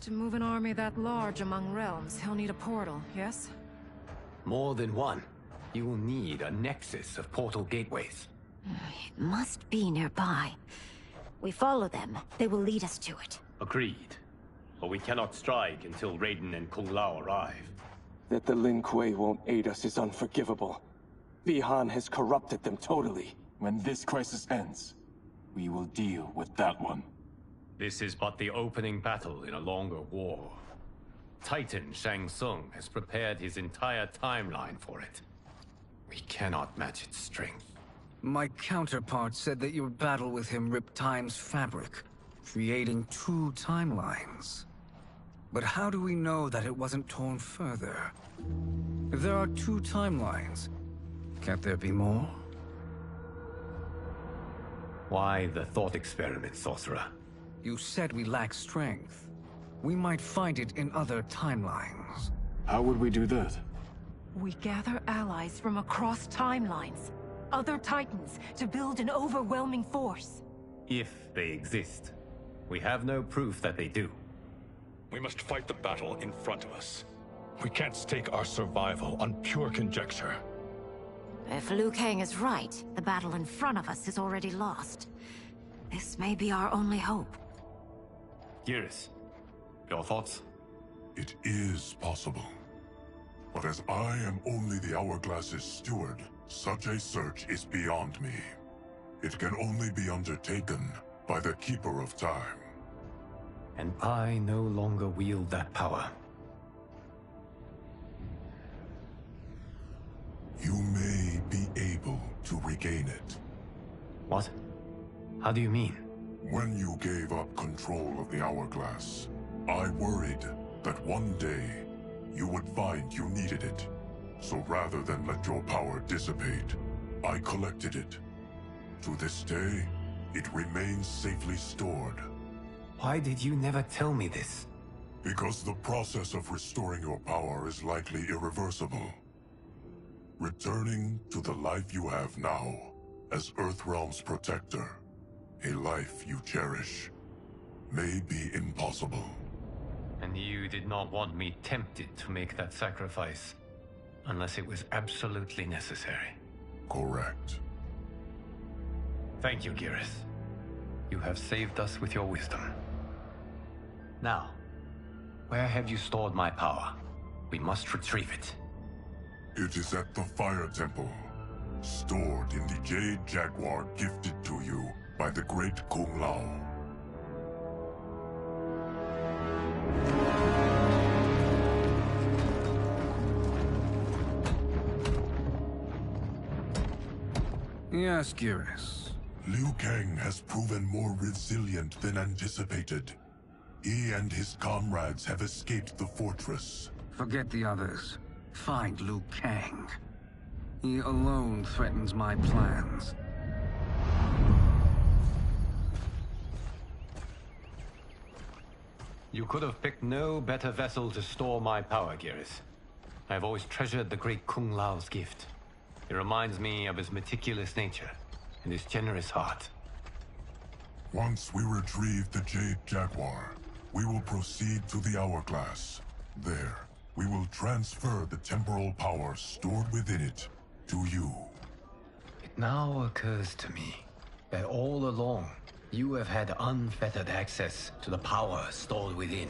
S14: To move an army that large among realms, he'll need a portal, yes?
S4: More than one. You will need a nexus of portal gateways.
S10: It must be nearby. We follow them, they will lead us to it.
S15: Agreed. But we cannot strike until Raiden and Kung Lao arrive.
S3: That the Lin Kuei won't aid us is unforgivable. Bi-Han has corrupted them totally.
S1: When this crisis ends, we will deal with that one.
S15: This is but the opening battle in a longer war. Titan Shang Tsung has prepared his entire timeline for it. We cannot match its strength.
S13: My counterpart said that your battle with him ripped time's fabric, creating 2 timelines. But how do we know that it wasn't torn further? If there are 2 timelines, can't there be more?
S15: Why the thought experiment, Sorcerer?
S13: You said we lack strength. We might find it in other timelines.
S1: How would we do that?
S14: We gather allies from across timelines, other Titans, to build an overwhelming force.
S15: If they exist. We have no proof that they do.
S2: We must fight the battle in front of us. We can't stake our survival on pure conjecture.
S10: If Liu Kang is right, the battle in front of us is already lost. This may be our only hope.
S15: Geras, your thoughts?
S5: It is possible. But as I am only the Hourglass's steward, such a search is beyond me. It can only be undertaken by the Keeper of Time.
S4: And I no longer wield that power.
S5: You may be able to regain it.
S4: What? How do you mean?
S5: When you gave up control of the Hourglass, I worried that one day you would find you needed it. So rather than let your power dissipate, I collected it. To this day, it remains safely stored.
S4: Why did you never tell me this?
S5: Because the process of restoring your power is likely irreversible. Returning to the life you have now, as Earthrealm's protector, a life you cherish, may be impossible.
S4: And you did not want me tempted to make that sacrifice, unless it was absolutely necessary.
S5: Correct.
S4: Thank you, Geras. You have saved us with your wisdom. Now, where have you stored my power? We must retrieve it.
S5: It is at the Fire Temple, stored in the Jade Jaguar gifted to you by the great Kung Lao.
S13: Yes, Geras.
S5: Liu Kang has proven more resilient than anticipated. He and his comrades have escaped the fortress.
S13: Forget the others. Find Liu Kang. He alone threatens my plans.
S4: You could have picked no better vessel to store my power, Geras. I have always treasured the great Kung Lao's gift. It reminds me of his meticulous nature and his generous heart.
S5: Once we retrieve the Jade Jaguar, we will proceed to the Hourglass. There, we will transfer the temporal power stored within it to you.
S4: It now occurs to me that all along, you have had unfettered access to the power stored within.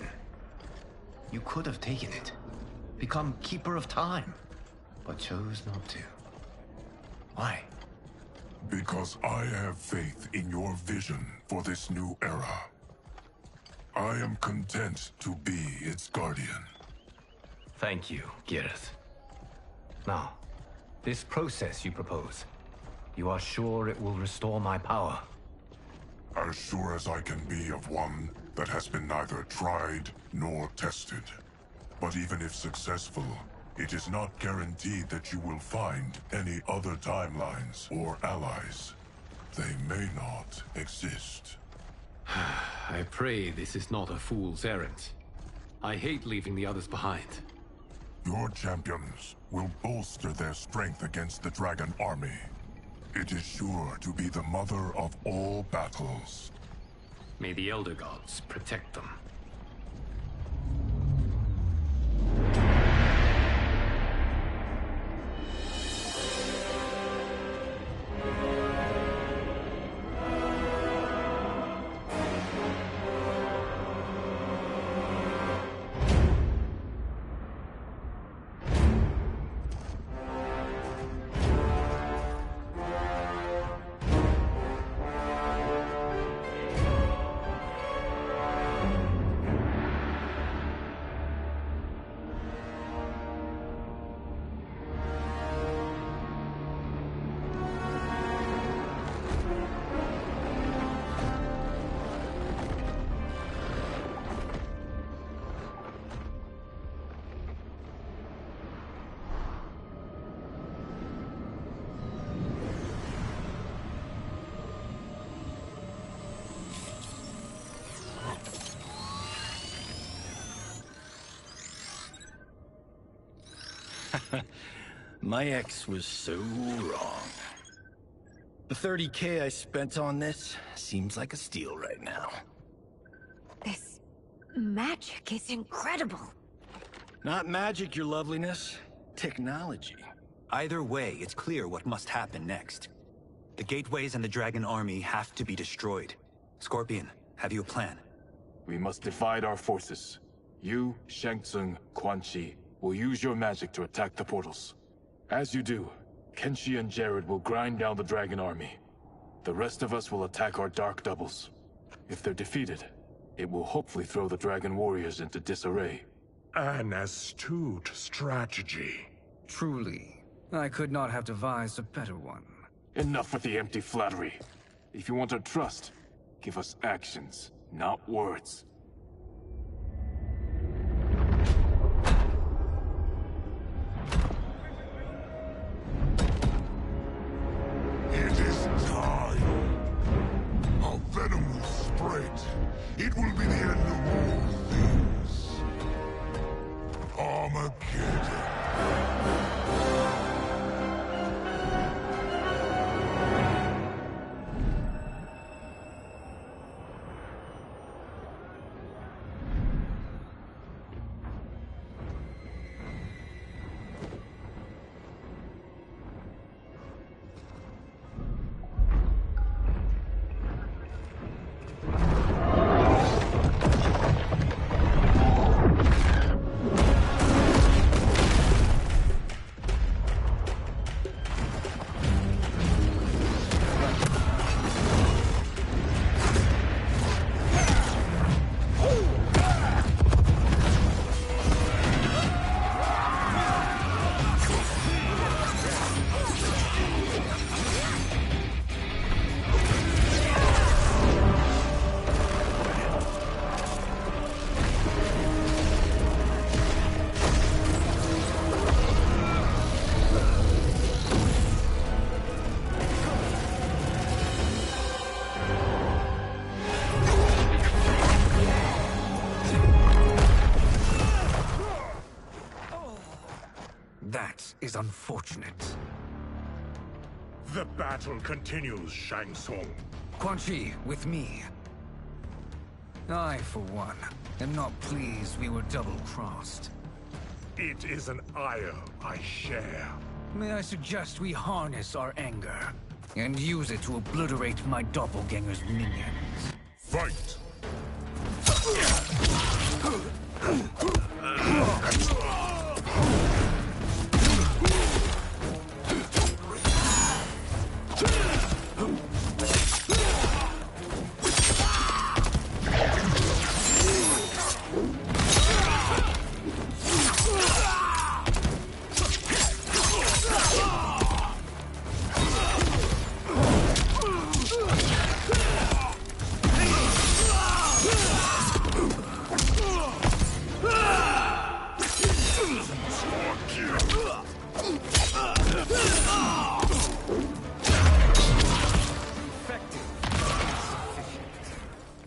S4: You could have taken it, become Keeper of Time, but chose not to. Why?
S5: Because I have faith in your vision for this new era. I am content to be its guardian.
S4: Thank you, Geras. Now, this process you propose, you are sure it will restore my power?
S5: As sure as I can be of one that has been neither tried nor tested. But even if successful, it is not guaranteed that you will find any other timelines or allies. They may not exist.
S4: I pray this is not a fool's errand. I hate leaving the others behind.
S5: Your champions will bolster their strength against the Dragon Army. It is sure to be the mother of all battles.
S4: May the Elder Gods protect them.
S16: My ex was so wrong. The 30K I spent on this seems like a steal right now.
S10: This magic is incredible.
S16: Not magic, your loveliness. Technology.
S17: Either way, it's clear what must happen next. The gateways and the Dragon Army have to be destroyed. Scorpion, have you a plan?
S1: We must divide our forces. You, Shang Tsung, Quan Chi, will use your magic to attack the portals. As you do, Kenshi and Jared will grind down the Dragon Army. The rest of us will attack our Dark Doubles. If they're defeated, it will hopefully throw the Dragon Warriors into disarray.
S5: An astute strategy.
S13: Truly, I could not have devised a better one.
S1: Enough with the empty flattery. If you want our trust, give us actions, not words.
S5: It is time. Our venom will spread. It will be the end of all things. Armageddon.
S13: That is unfortunate.
S5: The battle continues, Shang Tsung.
S13: Quan Chi, with me. I, for one, am not pleased we were double-crossed.
S5: It is an ire I share.
S13: May I suggest we harness our anger and use it to obliterate my doppelganger's minions?
S5: Fight!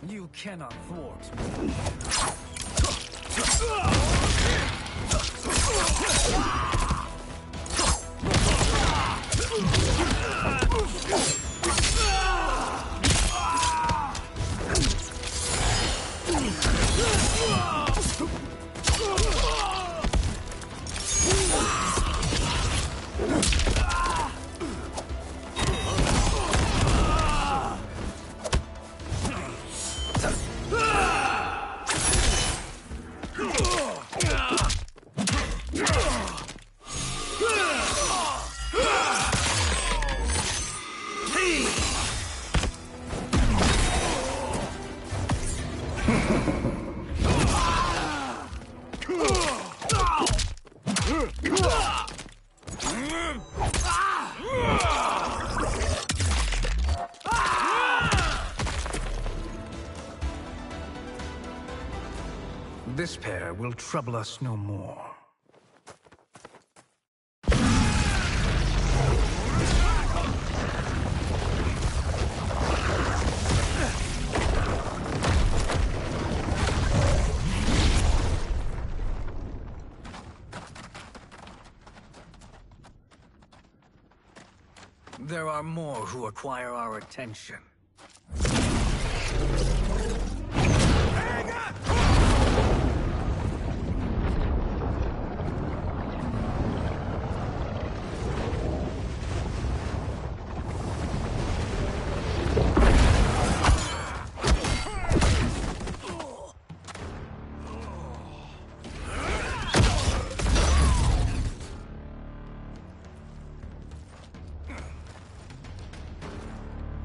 S13: You cannot thwart me. This pair will trouble us no more. There are more who require our attention.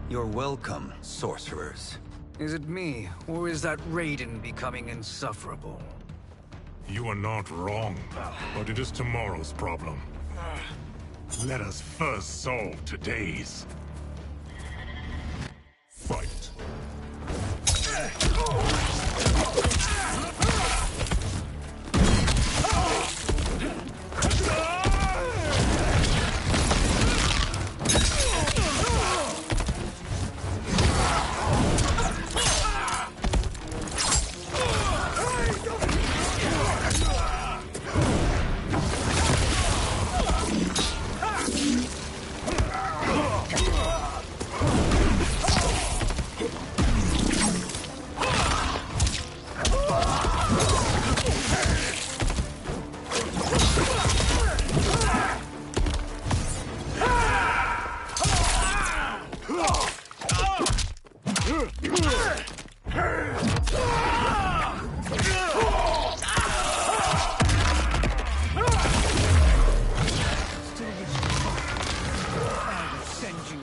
S17: You're welcome, sorcerers.
S13: Is it me, or is that Raiden becoming insufferable?
S5: You are not wrong, but it is tomorrow's problem. Let us first solve today's. Fight.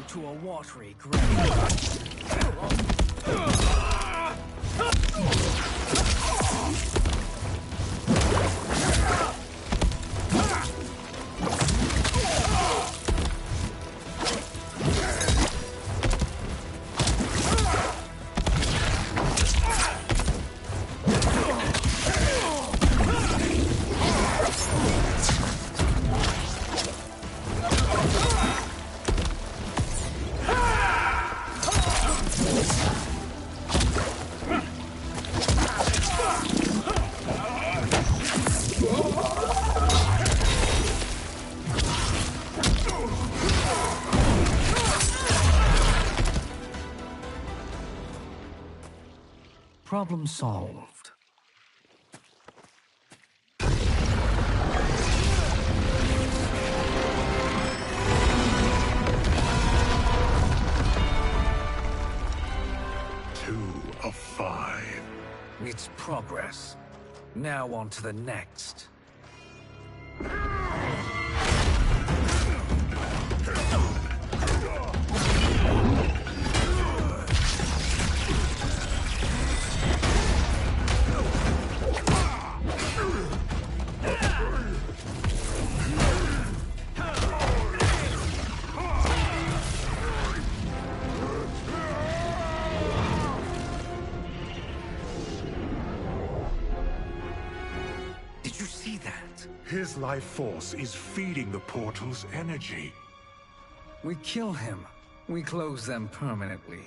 S7: To a watery grave. Problem solved.
S5: Two of 5.
S13: It's progress. Now on to the next. Did you see that?
S5: His life force is feeding the portal's energy.
S13: We kill him. We close them permanently.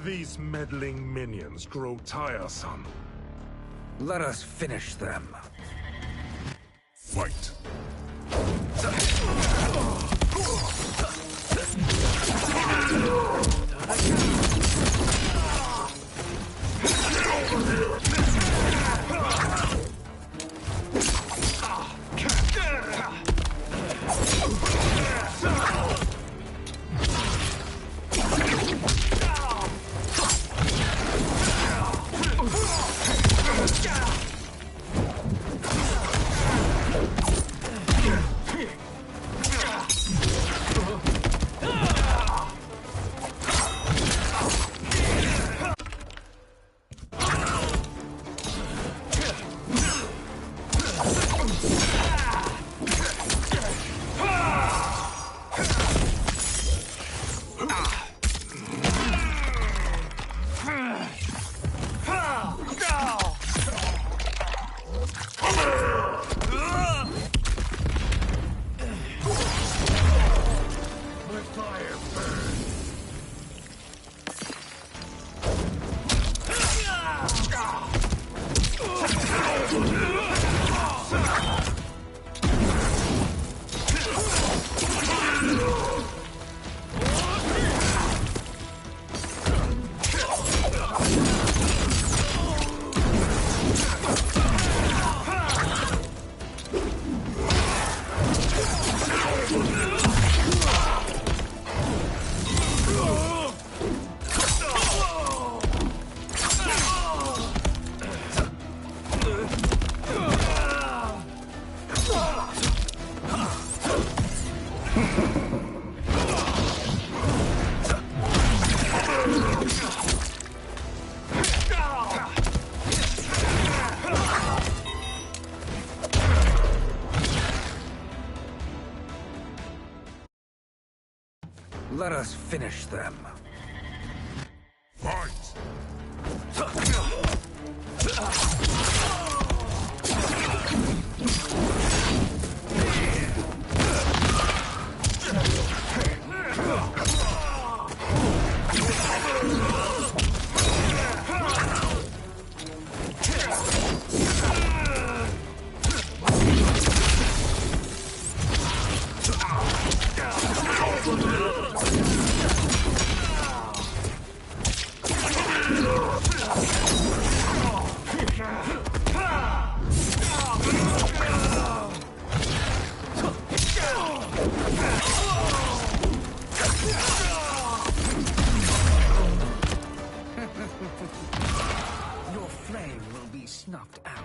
S5: These meddling minions grow tiresome.
S13: Let us finish them.
S5: Fight.
S13: Let us finish them.
S5: Fight!
S13: Your flame will be snuffed out.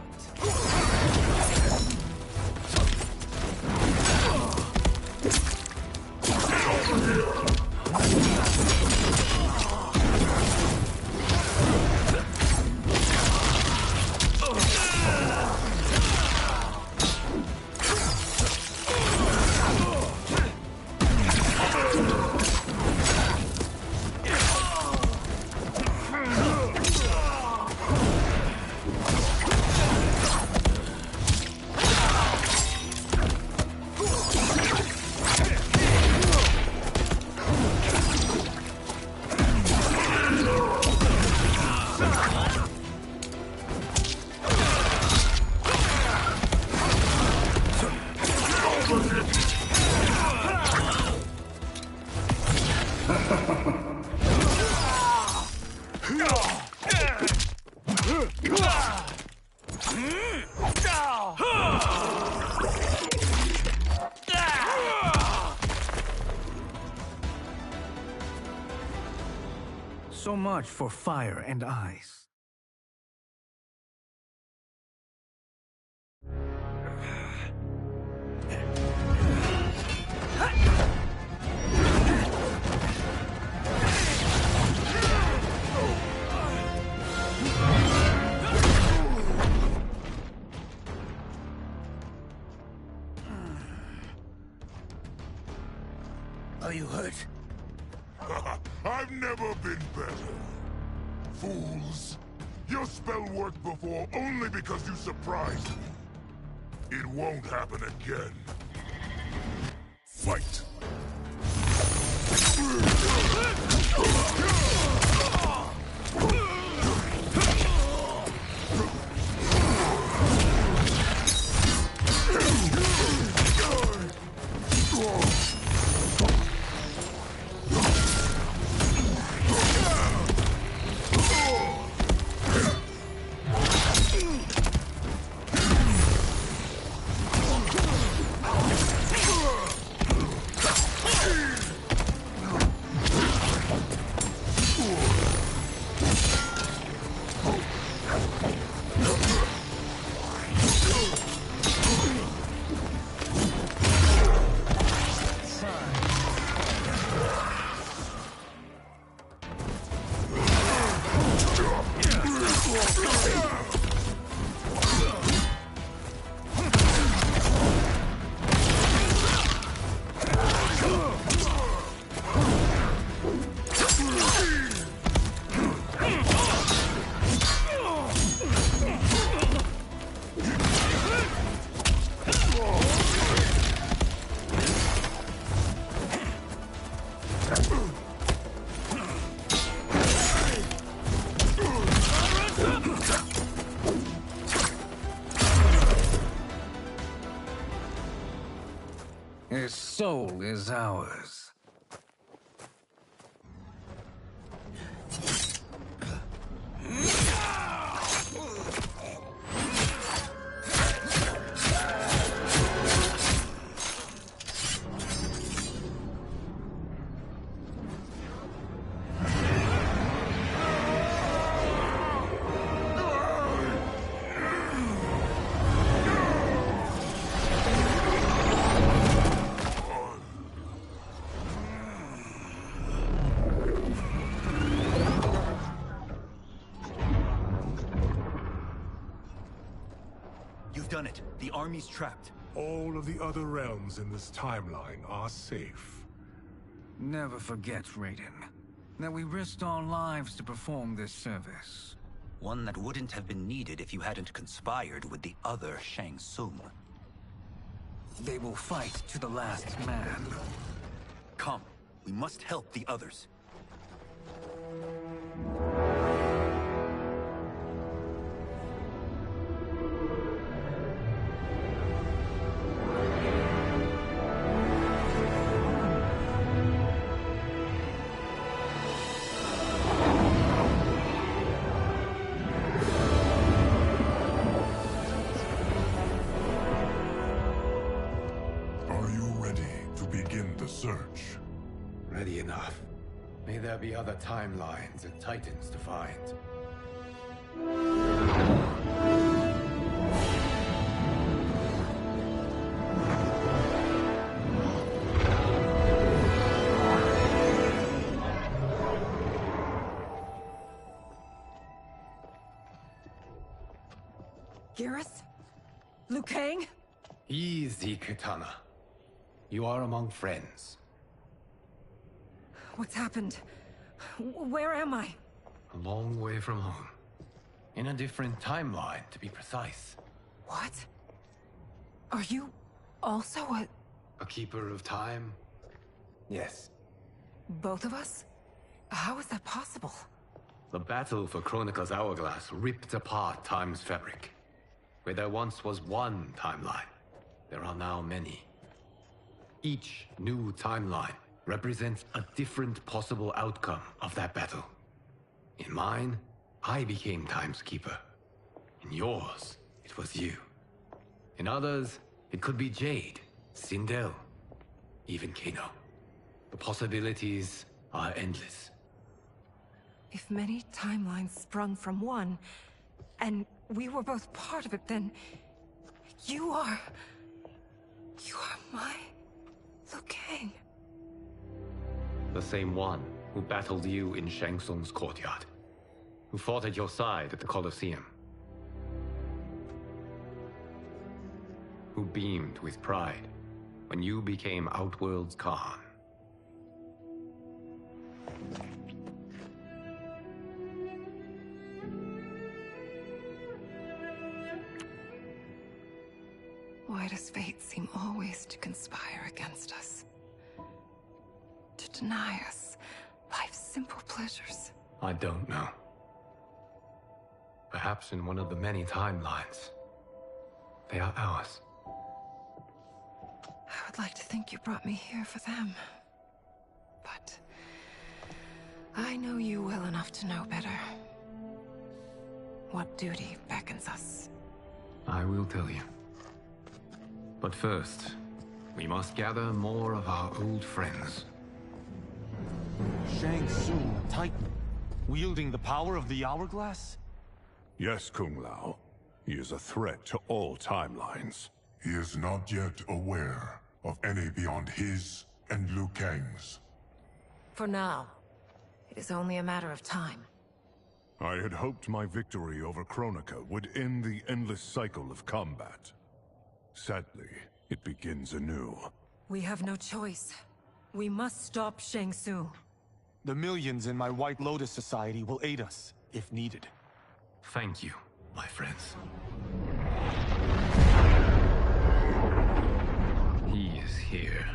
S7: So much for fire and ice.
S16: Are you hurt?
S5: I've never been better. Fools. Your spell worked before only because you surprised me. It won't happen again. Fight.
S13: His soul is ours.
S17: done it. The army's trapped.
S5: All of the other realms in this timeline are safe.
S13: Never forget, Raiden, that we risked our lives to perform this service.
S17: One that wouldn't have been needed if you hadn't conspired with the other Shang Tsung.
S13: They will fight to the last man.
S17: Come, we must help the others.
S5: Search.
S1: Ready enough. May there be other timelines and titans to find.
S14: Garrus? Liu Kang?
S1: Easy, Katana. You are among friends.
S14: What's happened? Where am I?
S1: A long way from home. In a different timeline, to be precise.
S14: What? Are you also
S1: a keeper of time? Yes.
S14: both of us? How is that possible?
S15: The battle for Chronica's Hourglass ripped apart time's fabric. Where there once was one timeline, there are now many. Each new timeline represents a different possible outcome of that battle. In mine, I became Time's Keeper. In yours, it was you. In others, it could be Jade, Sindel, even Kano. The possibilities are endless.
S14: If many timelines sprung from one, and we were both part of it, then you are my Liu Kang.
S15: The same one who battled you in Shang Tsung's courtyard. Who fought at your side at the Colosseum. Who beamed with pride when you became Outworld's Khan.
S14: Why does fate seem always to conspire against us? To deny us life's simple pleasures?
S15: I don't know. Perhaps in one of the many timelines, they are ours.
S14: I would like to think you brought me here for them. But I know you well enough to know better. What duty beckons us?
S15: I will tell you. But first, we must gather more of our old friends.
S3: Shang Tsung, Titan, wielding the power of the Hourglass?
S5: Yes, Kung Lao. He is a threat to all timelines. He is not yet aware of any beyond his and Liu Kang's.
S14: For now, it is only a matter of time.
S5: I had hoped my victory over Chronica would end the endless cycle of combat. Sadly, it begins anew.
S14: We have no choice. We must stop Shang Tsung.
S3: The millions in my White Lotus Society will aid us, if needed.
S15: Thank you, my friends. He is here.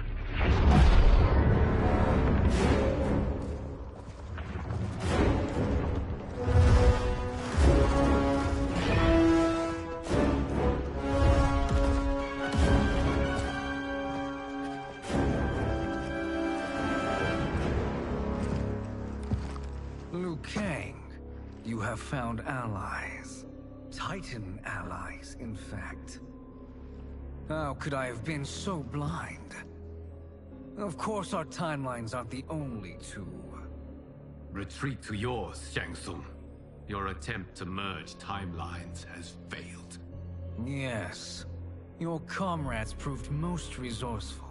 S13: Liu Kang, you have found allies. Titan allies, in fact. How could I have been so blind? Of course our timelines aren't the only two.
S15: Retreat to yours, Shang Tsung. Your attempt to merge timelines has failed.
S13: Yes. Your comrades proved most resourceful.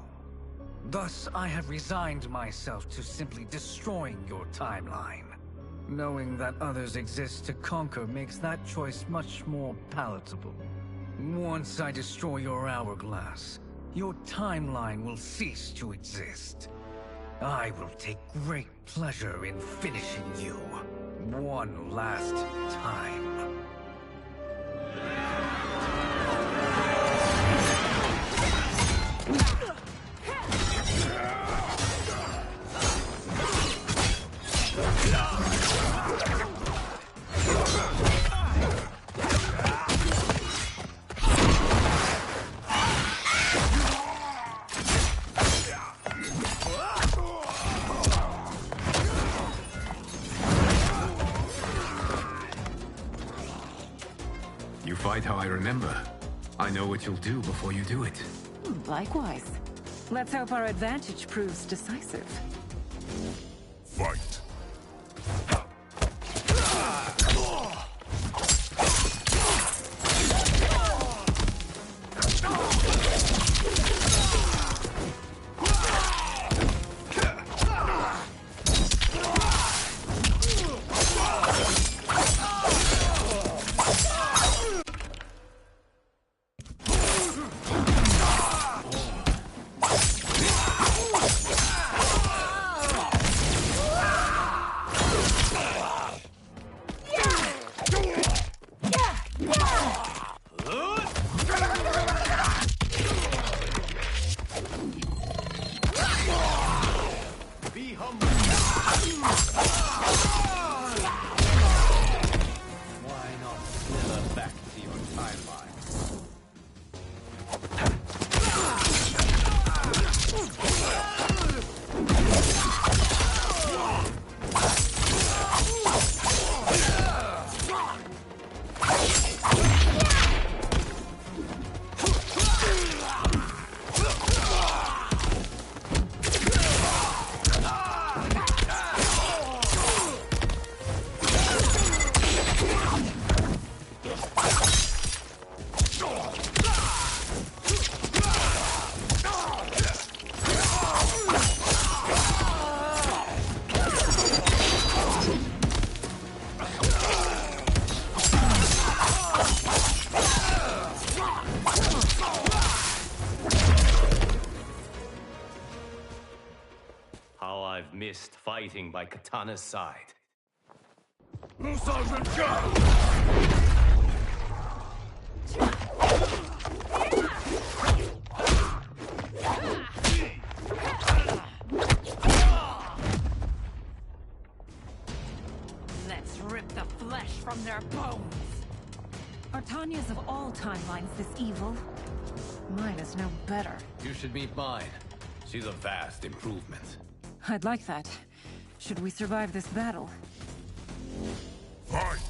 S13: Thus, I have resigned myself to simply destroying your timeline. Knowing that others exist to conquer makes that choice much more palatable. Once I destroy your hourglass, your timeline will cease to exist. I will take great pleasure in finishing you one last time.
S15: You fight how I remember. I know what you'll do before you do it.
S8: Likewise. Let's hope our advantage proves decisive.
S5: Fight.
S18: Missed fighting by Katana's side.
S8: Let's rip the flesh from their bones. Are Tanya's of all timelines this evil? Mine is no better.
S18: You should meet mine. She's a vast improvement.
S8: I'd like that. Should we survive this battle?
S5: Fight!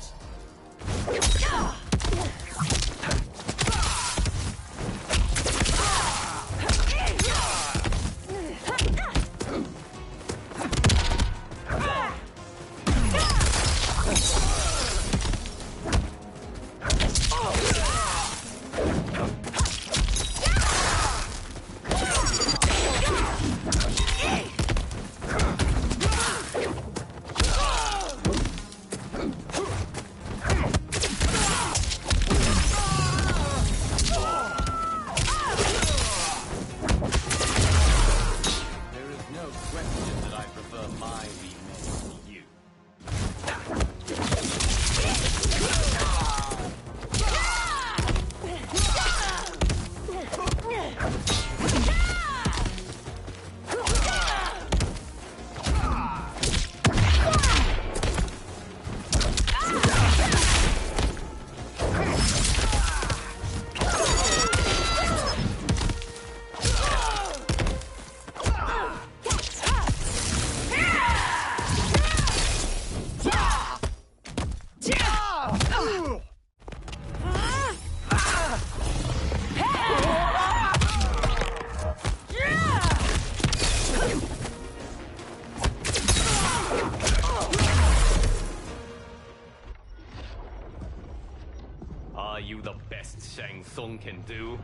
S18: Are you the best Shang Tsung can do?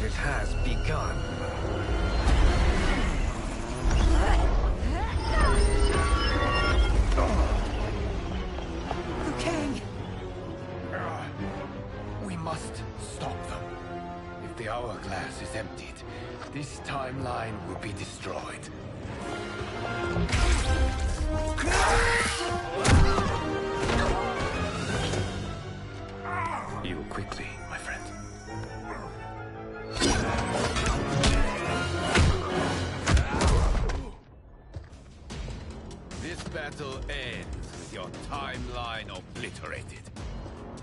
S13: It has begun.
S8: Liu Kang!
S15: must stop them. If the hourglass is emptied, this timeline will be destroyed. Heal quickly, my friend. This battle ends with your timeline obliterated.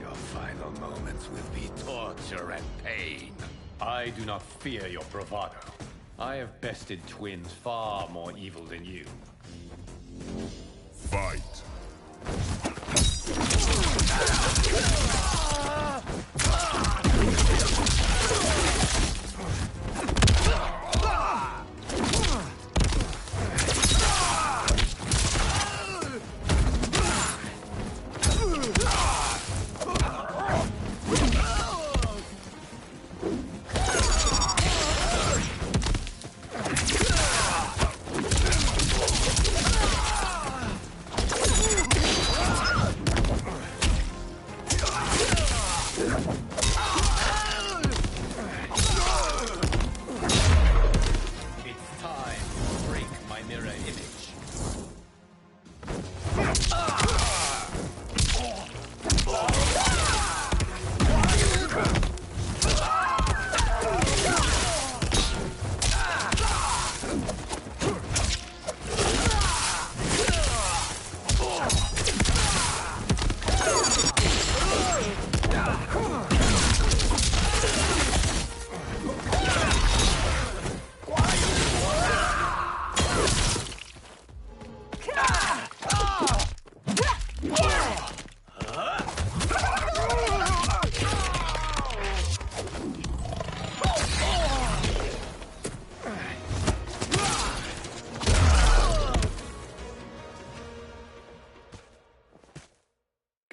S15: Your final moments will be torture and pain. I do not fear your bravado. I have bested twins far more evil than you.
S5: Fight.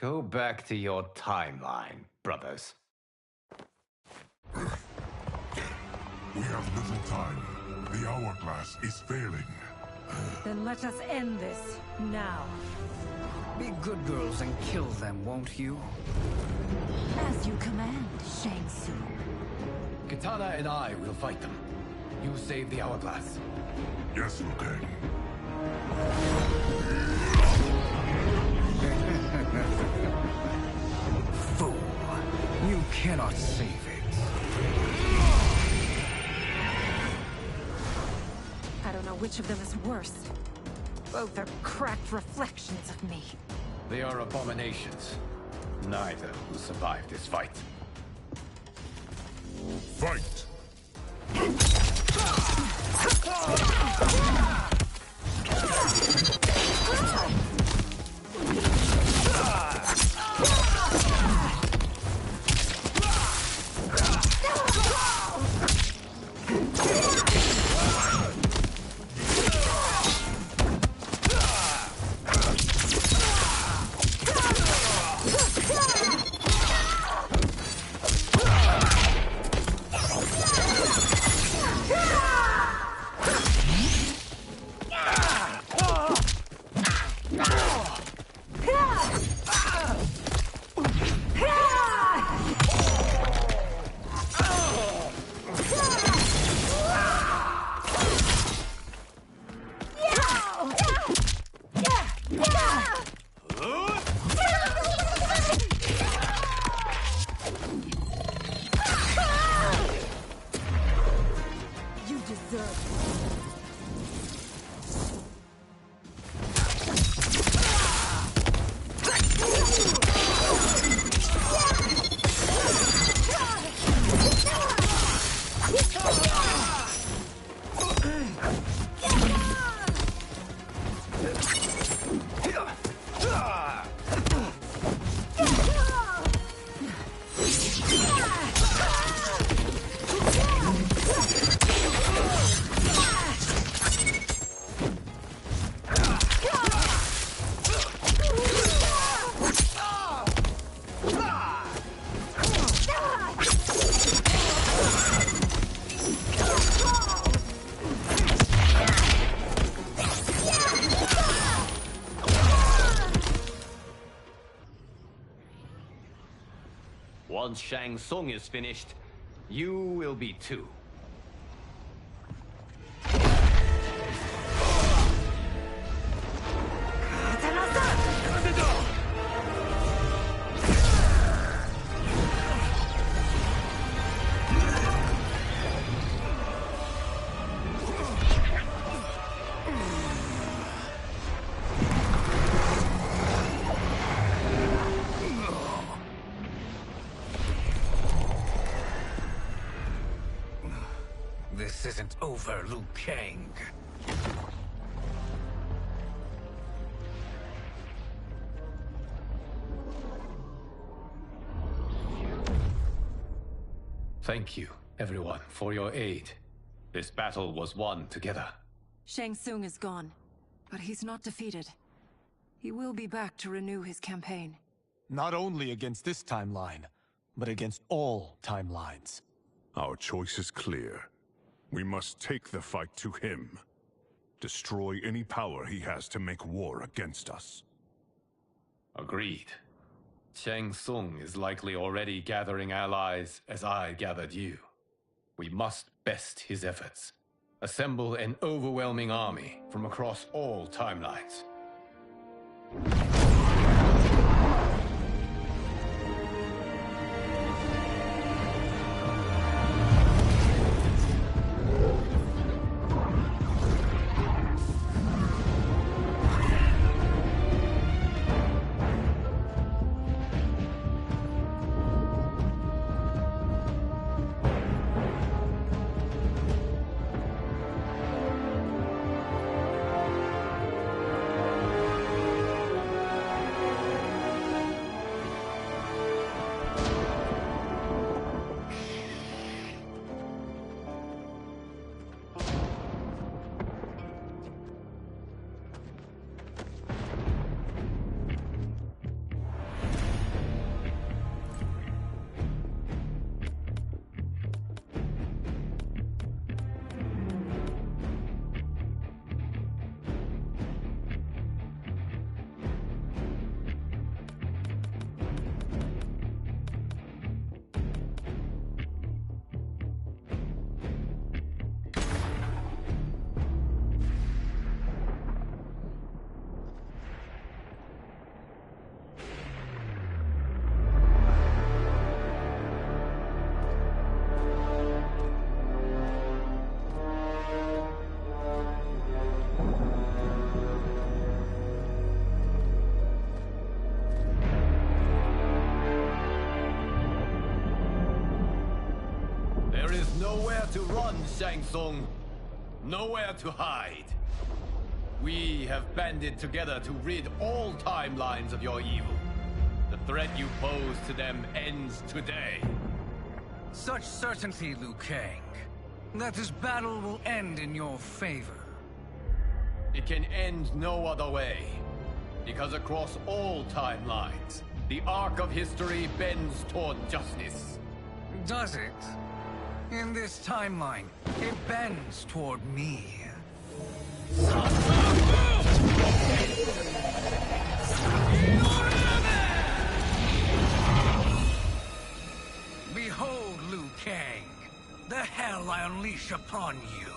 S15: Go back to your timeline, brothers.
S5: We have little time. The hourglass is failing.
S8: Then let us end this, now.
S13: Be good girls and kill them, won't you?
S10: As you command, Shang Tsung.
S15: Katana and I will fight them. You save the hourglass.
S5: Yes, Liu Kang.
S13: Fool. You cannot save it.
S10: I don't know which of them is worse. Both are cracked reflections of me.
S15: They are abominations. Neither will survive this fight.
S5: Fight!
S15: once Shang Tsung is finished, you will be too.
S13: This isn't over, Liu Kang.
S15: Thank you, everyone, for your aid. This battle was won together.
S14: Shang Tsung is gone, but he's not defeated. He will be back to renew his campaign.
S3: Not only against this timeline, but against all timelines.
S5: Our choice is clear. We must take the fight to him. Destroy any power he has to make war against us.
S15: Agreed. Shang Tsung is likely already gathering allies as I gathered you. We must best his efforts. Assemble an overwhelming army from across all timelines. There is nowhere to run, Shang Tsung. Nowhere to hide. We have banded together to rid all timelines of your evil. The threat you pose to them ends today.
S13: Such certainty, Liu Kang, that this battle will end in your favor.
S15: It can end no other way. Because across all timelines, the arc of history bends toward justice.
S13: Does it? In this timeline, it bends toward me. Behold, Liu Kang, the hell I unleash upon you.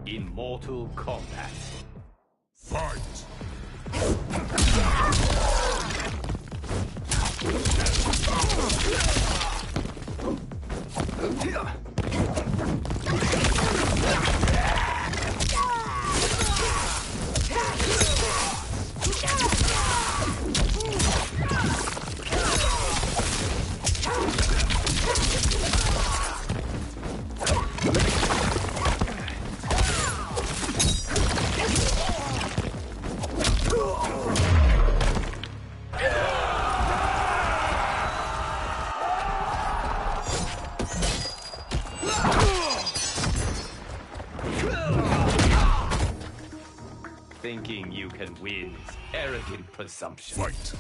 S15: in mortal combat.
S5: Fight!
S15: Thinking you can win is arrogant presumption.
S5: Fight!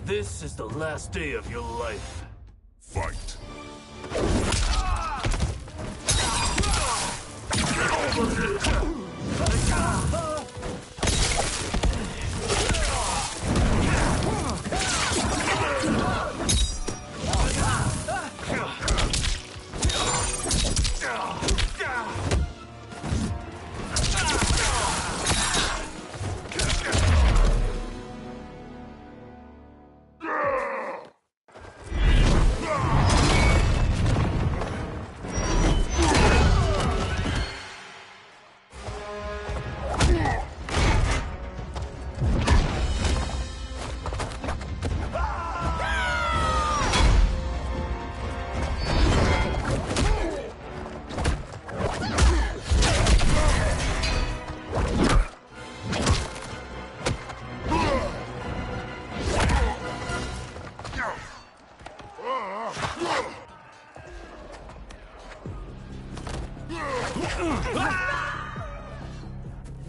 S1: This is the last day of your life.
S5: Fight!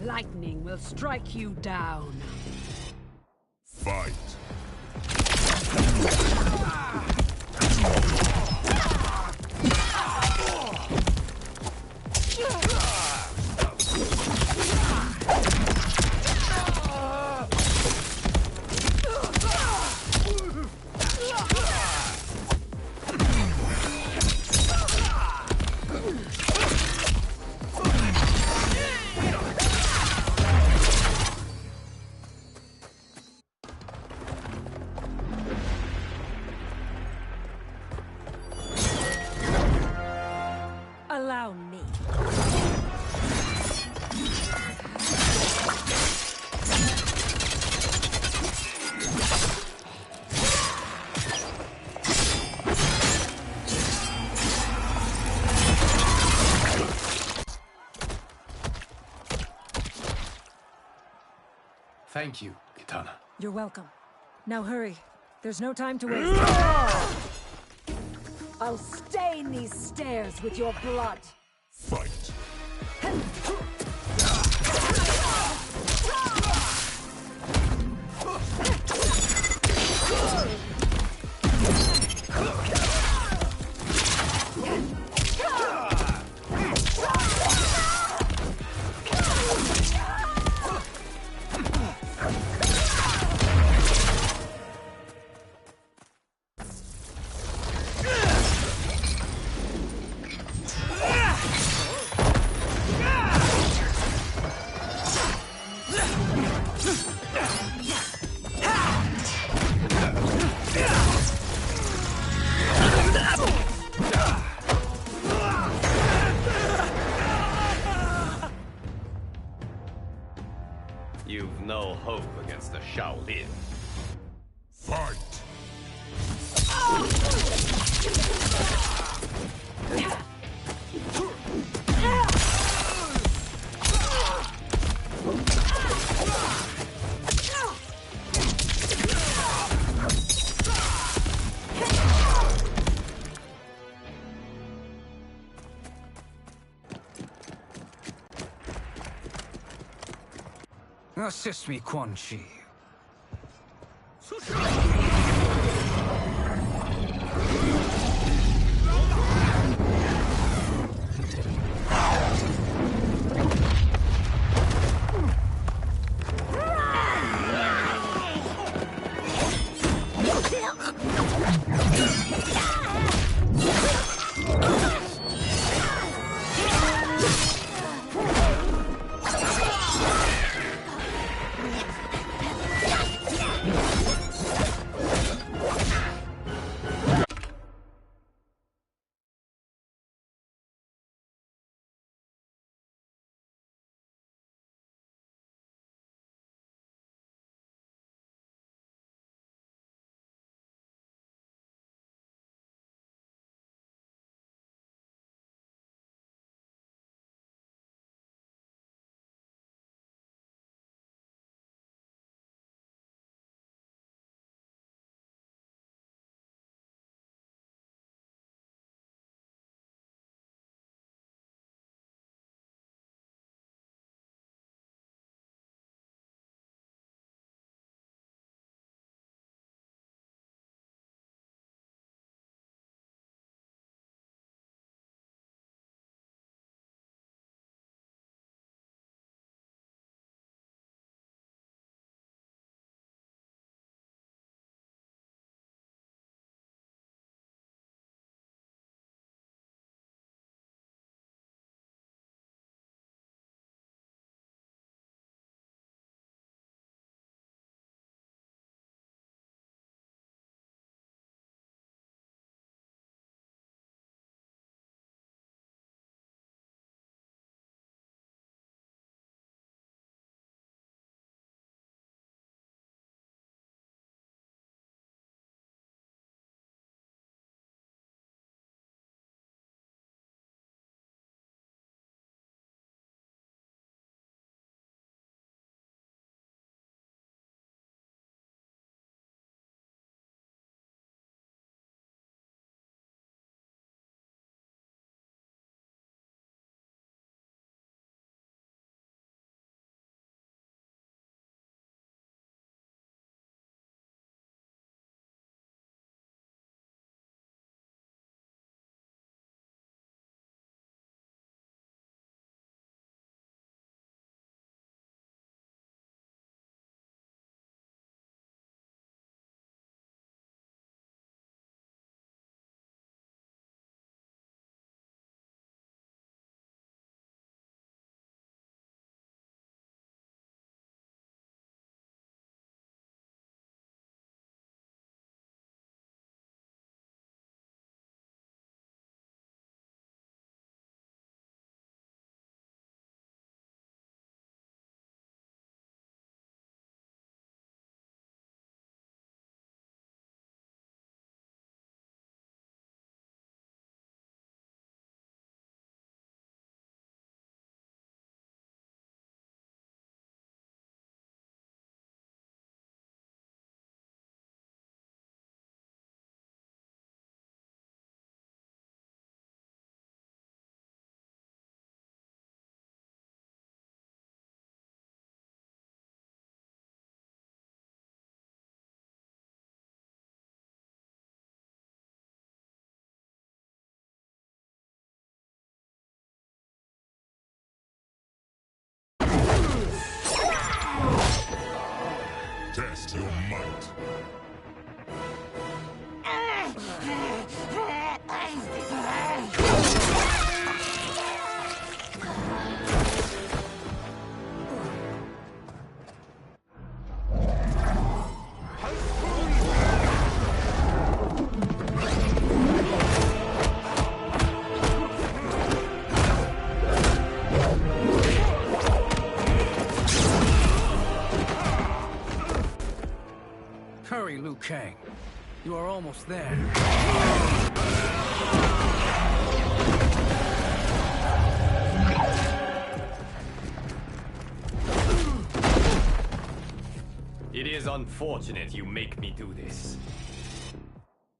S8: Lightning will strike you down.
S5: Fight!
S11: Allow me.
S15: Thank you, Kitana.
S19: You're welcome. Now hurry. There's no time to waste. I'll stain these stairs with your blood.
S5: Fight!
S15: You've
S18: No hope against the Shaolin.
S5: Fight!
S13: Assist me, Quan Chi. Hurry, Liu Kang. You are almost there.
S18: It is unfortunate you make me do this.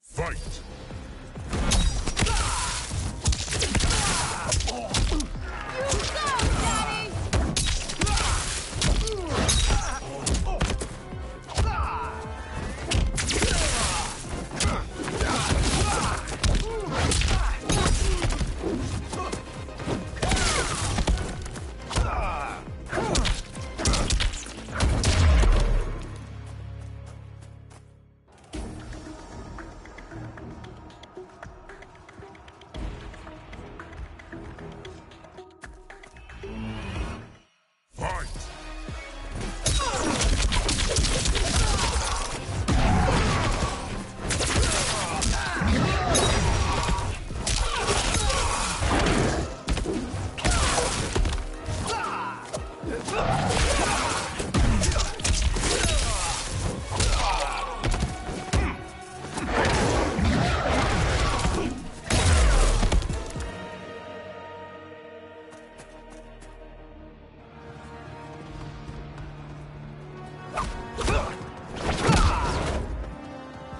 S5: Fight!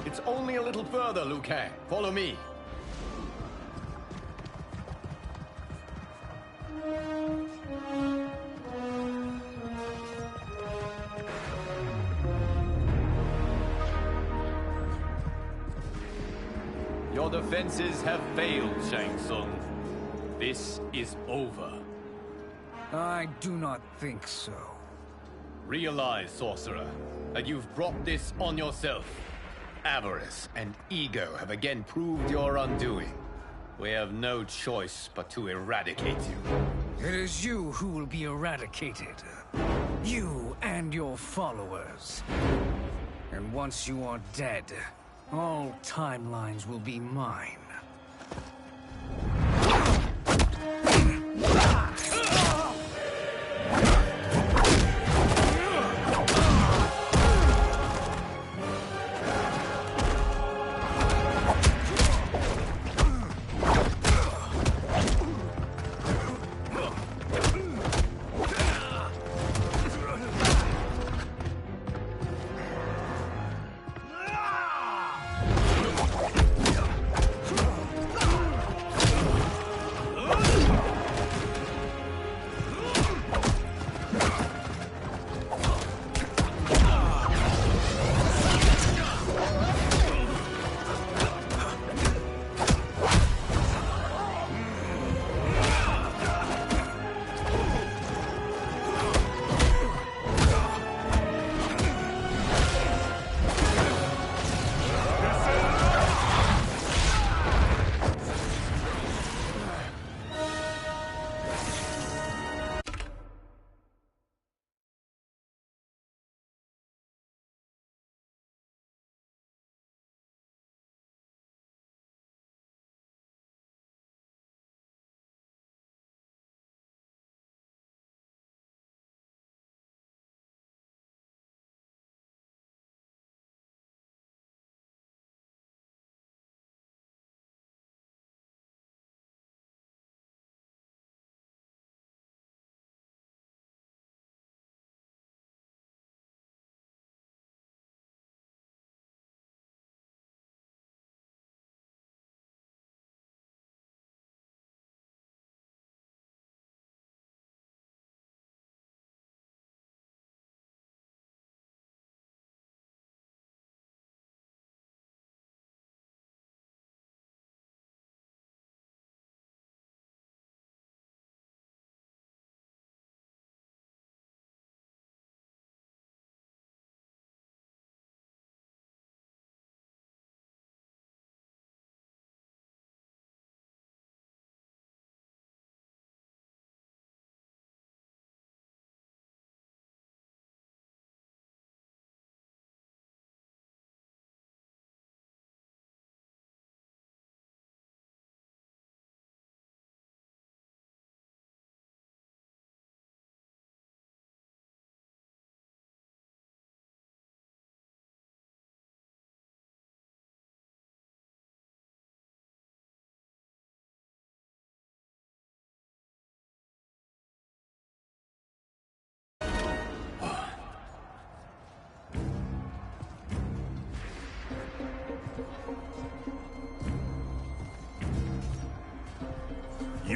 S18: It's only a little further, Liu Kang. Follow me. Your defenses have failed, Shang Tsung. This is over.
S13: I do not think so.
S18: Realize, sorcerer, that you've brought this on yourself. Avarice and ego have again proved your undoing. We have no choice but to eradicate you.
S13: It is you who will be eradicated. You and your followers. And once you are dead, all timelines will be mine.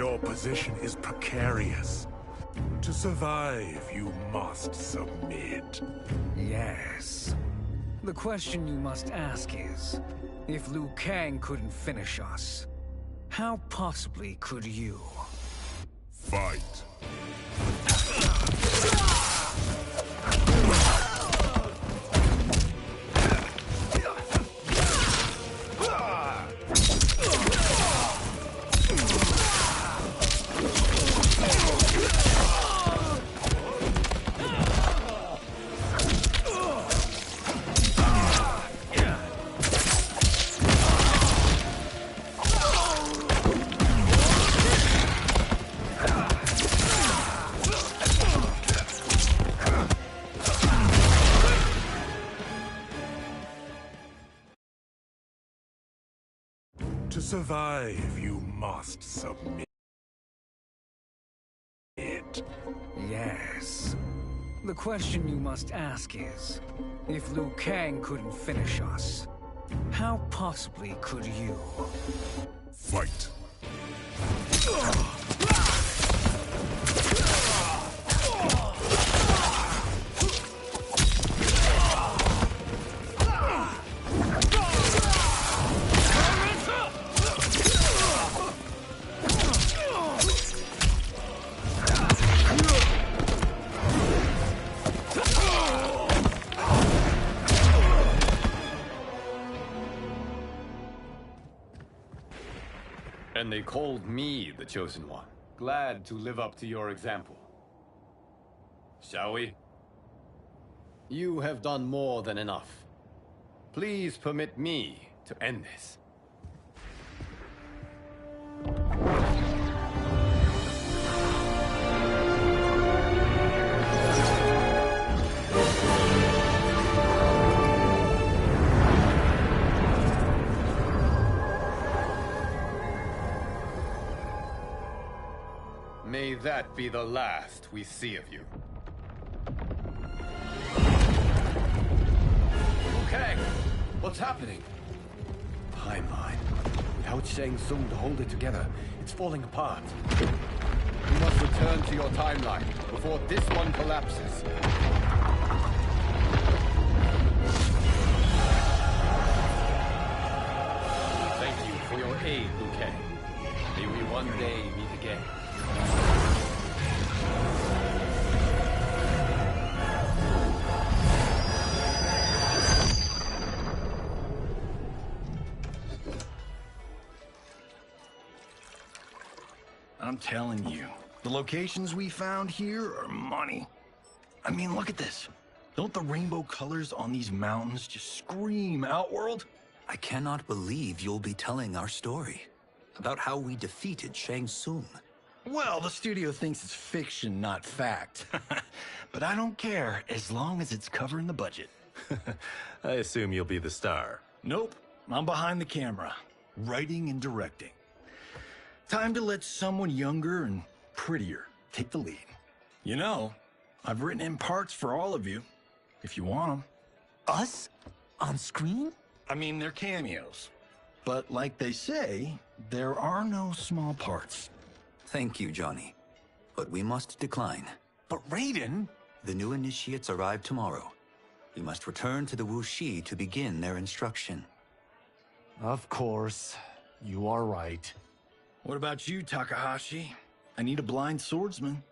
S5: Your position is precarious. To survive, you must submit.
S13: Yes. The question you must ask is, if Liu Kang couldn't finish us, how possibly could you?
S5: Fight. To survive, you must submit.
S13: Yes. The question you must ask is, if Liu Kang couldn't finish us, how possibly could you?
S5: Fight.
S18: And they called me the Chosen One. Glad to live up to your example. Shall we? You have done more than enough. Please permit me to end this. May that be the last we see of you. Okay, what's happening? Timeline. Without Shang Tsung to hold it together, it's falling apart. You must return to your timeline before this one collapses. Thank you for your aid, Liu Kang. May we one day meet again.
S16: I'm telling you, the locations we found here are money. I mean, look at this. Don't the rainbow colors on these mountains just scream Outworld?
S17: I cannot believe you'll be telling our story about how we defeated Shang Tsung.
S16: Well, the studio thinks it's fiction, not fact. But I don't care, as long as it's covering the budget.
S20: I assume you'll be the star.
S16: Nope, I'm behind the camera, writing and directing. Time to let someone younger and prettier take the lead. You know, I've written in parts for all of you, if you want them.
S3: Us? On screen?
S16: I mean, they're cameos. But like they say, there are no small parts.
S17: Thank you, Johnny. But we must decline.
S3: But Raiden?
S17: The new initiates arrive tomorrow. We must return to the Wuxi to begin their instruction.
S3: Of course. You are right.
S16: What about you, Takahashi? I need a blind swordsman.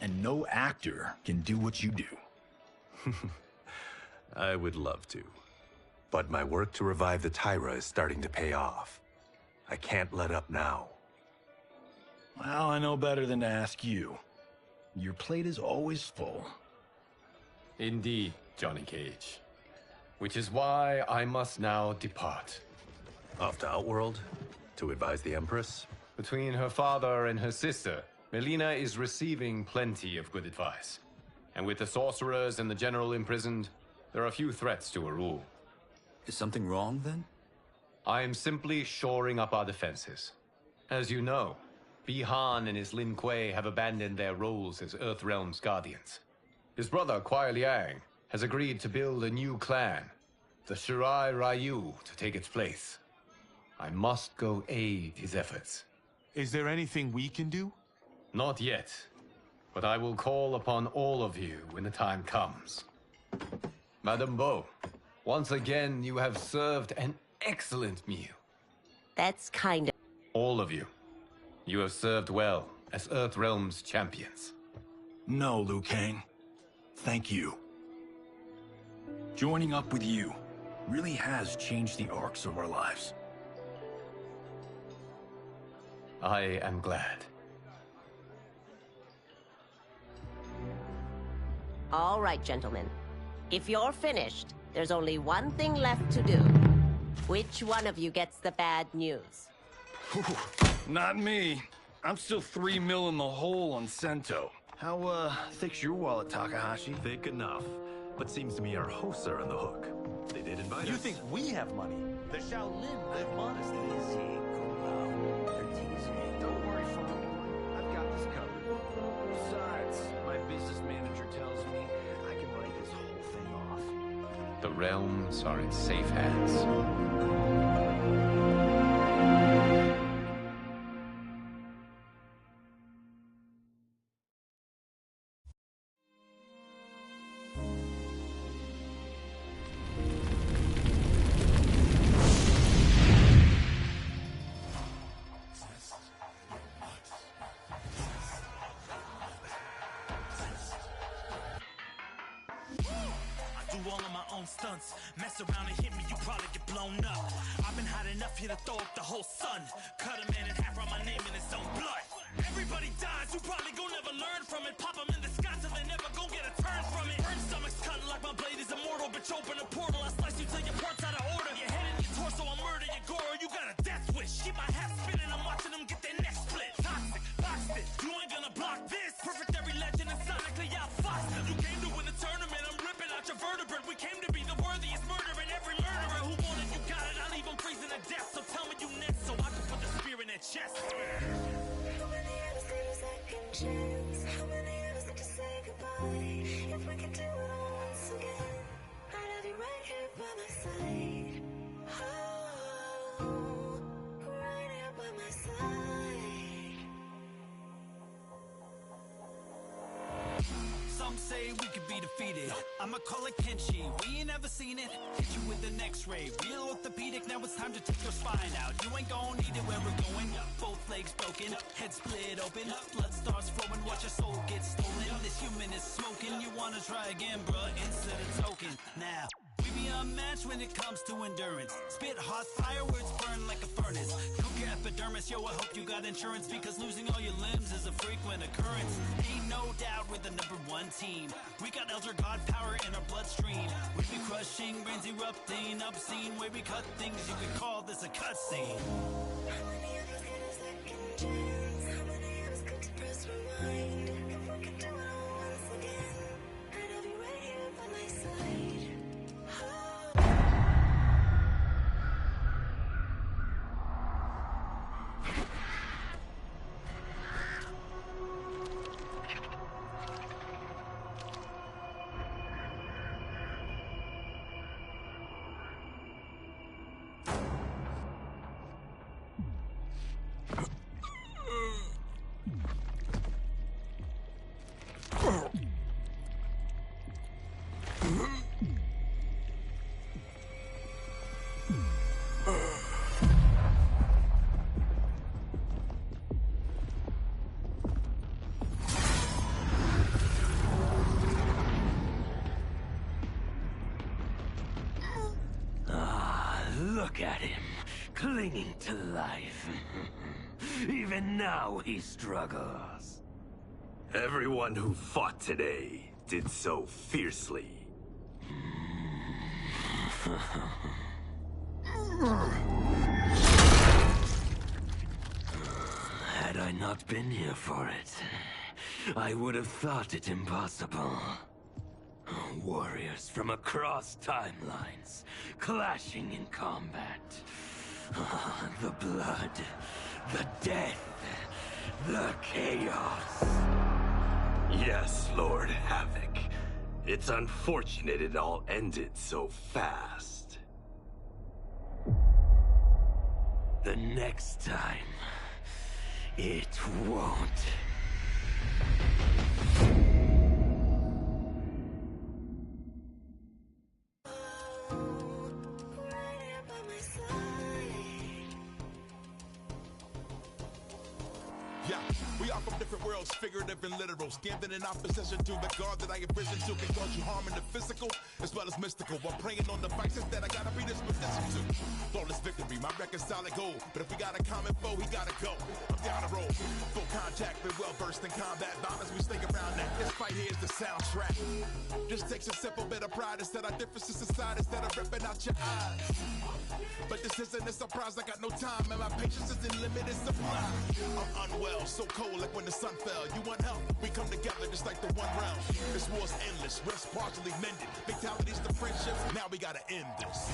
S16: And no actor can do what you do.
S20: I would love to. But my work to revive the Tyra is starting to pay off. I can't let up now.
S16: Well, I know better than to ask you. Your plate is always full.
S18: Indeed, Johnny Cage. Which is why I must now depart.
S20: Off to Outworld? To advise the Empress?
S18: Between her father and her sister, Melina is receiving plenty of good advice. And with the sorcerers and the general imprisoned, there are few threats to her rule.
S17: Is something wrong, then?
S18: I am simply shoring up our defenses. As you know, Bi-Han and his Lin Kuei have abandoned their roles as Earthrealm's guardians. His brother, Kuai Liang, has agreed to build a new clan, the Shirai Ryu, to take its place. I must go aid his efforts.
S21: Is there anything we can do?
S18: Not yet. But I will call upon all of you when the time comes. Madame Beau, once again you have served an excellent meal.
S6: That's kind of...
S18: All of you. You have served well as Earthrealm's champions.
S16: No, Liu Kang. Thank you. Joining up with you really has changed the arcs of our lives.
S18: I am glad.
S6: All right, gentlemen. If you're finished, there's only one thing left to do. Which one of you gets the bad news?
S16: Not me. I'm still 3 mil in the hole on Sento. How, thick's your wallet, Takahashi?
S20: Thick enough. But seems to me our hosts are on the hook. They did invite us.
S21: You think we have money? The Shaolin live modestly.
S3: Easy, Kombat. They're teasing.
S13: Don't worry, Father. I've got this covered. Besides, my business manager tells me I can write this whole thing off.
S18: The realms are in safe hands.
S22: All of my own stunts. Mess around and hit me, you probably get blown up. I've been hot enough here to throw up the whole sun. Cut a man in half, write my name in his own blood. Everybody dies, you probably gon' never learn from it. Pop them in the sky till they never gon' get a turn from it. Burn stomachs cutting like my blade is immortal. Bitch, open a portal, I slice you till your parts out of order. Your head and your torso, I murder your gore. You got a death wish. Keep my hat spinning, I'm watching them get their necks split. Toxic, boxed it, you ain't gonna block this. Perfect every legend and sonically outfoxed. You came to win the tournament, I'm ripping out your vertebrae. We came to be the worthiest murderer, and every murderer who wanted you got it. I'll leave them freezing to death. So tell me you next, so I can put the spear in their chest.
S23: How many of us need a second chance? How many of us need to say goodbye? If we could do it all once again, I'd have you right here by my side. Oh, right here by my side.
S22: Some say we could be defeated. I'ma call it Kenshi. We ain't ever seen it. Hit you with an X-ray. Real orthopedic. Now it's time to take your spine out. You ain't gon' need it where we're going. Both legs broken, head split open. Blood starts flowing. Watch your soul get stolen. This human is smoking. You wanna try again, bruh? Instead of token. Now. We be unmatched when it comes to endurance. Spit hot fire, words burn like a furnace. Cook your epidermis, yo, I hope you got insurance, because losing all your limbs is a frequent occurrence. Ain't no doubt we're the #1 team. We got Elder God power in our bloodstream. We be crushing, brains erupting, obscene. Way we cut things, you could call this a cutscene.
S23: How many of us get a second chance? How many of us could press rewind? If we could do it all once again, I'd have you right here by my side.
S24: Look at him, clinging to life. Even now he struggles.
S20: Everyone who fought today did so fiercely.
S24: Had I not been here for it, I would have thought it impossible. Warriors from across timelines, clashing in combat. The blood, the death, the chaos.
S20: Yes, Lord Havoc. It's unfortunate it all ended so fast.
S24: The next time, It won't.
S2: Yeah, we are from different worlds, figurative and literal. Standing in opposition to the God that I have risen to can cause you harm in the physical as well as mystical. While praying on the vices that I gotta be disposition to. Flawless victory, my record's solid gold. But if we got a common foe, he gotta go. I'm down the road, full contact, been well versed in combat violence. We stay around that. This fight here is the soundtrack. Just takes a simple bit of pride instead of differences aside instead of ripping out your eyes. But this isn't a surprise, I got no time and my patience is in limited supply. I'm unwell, so cold like when the sun fell. You want help? We come together just like the one realm. This war's endless, rest partially mended. Fatalities to friendships, now we gotta end this.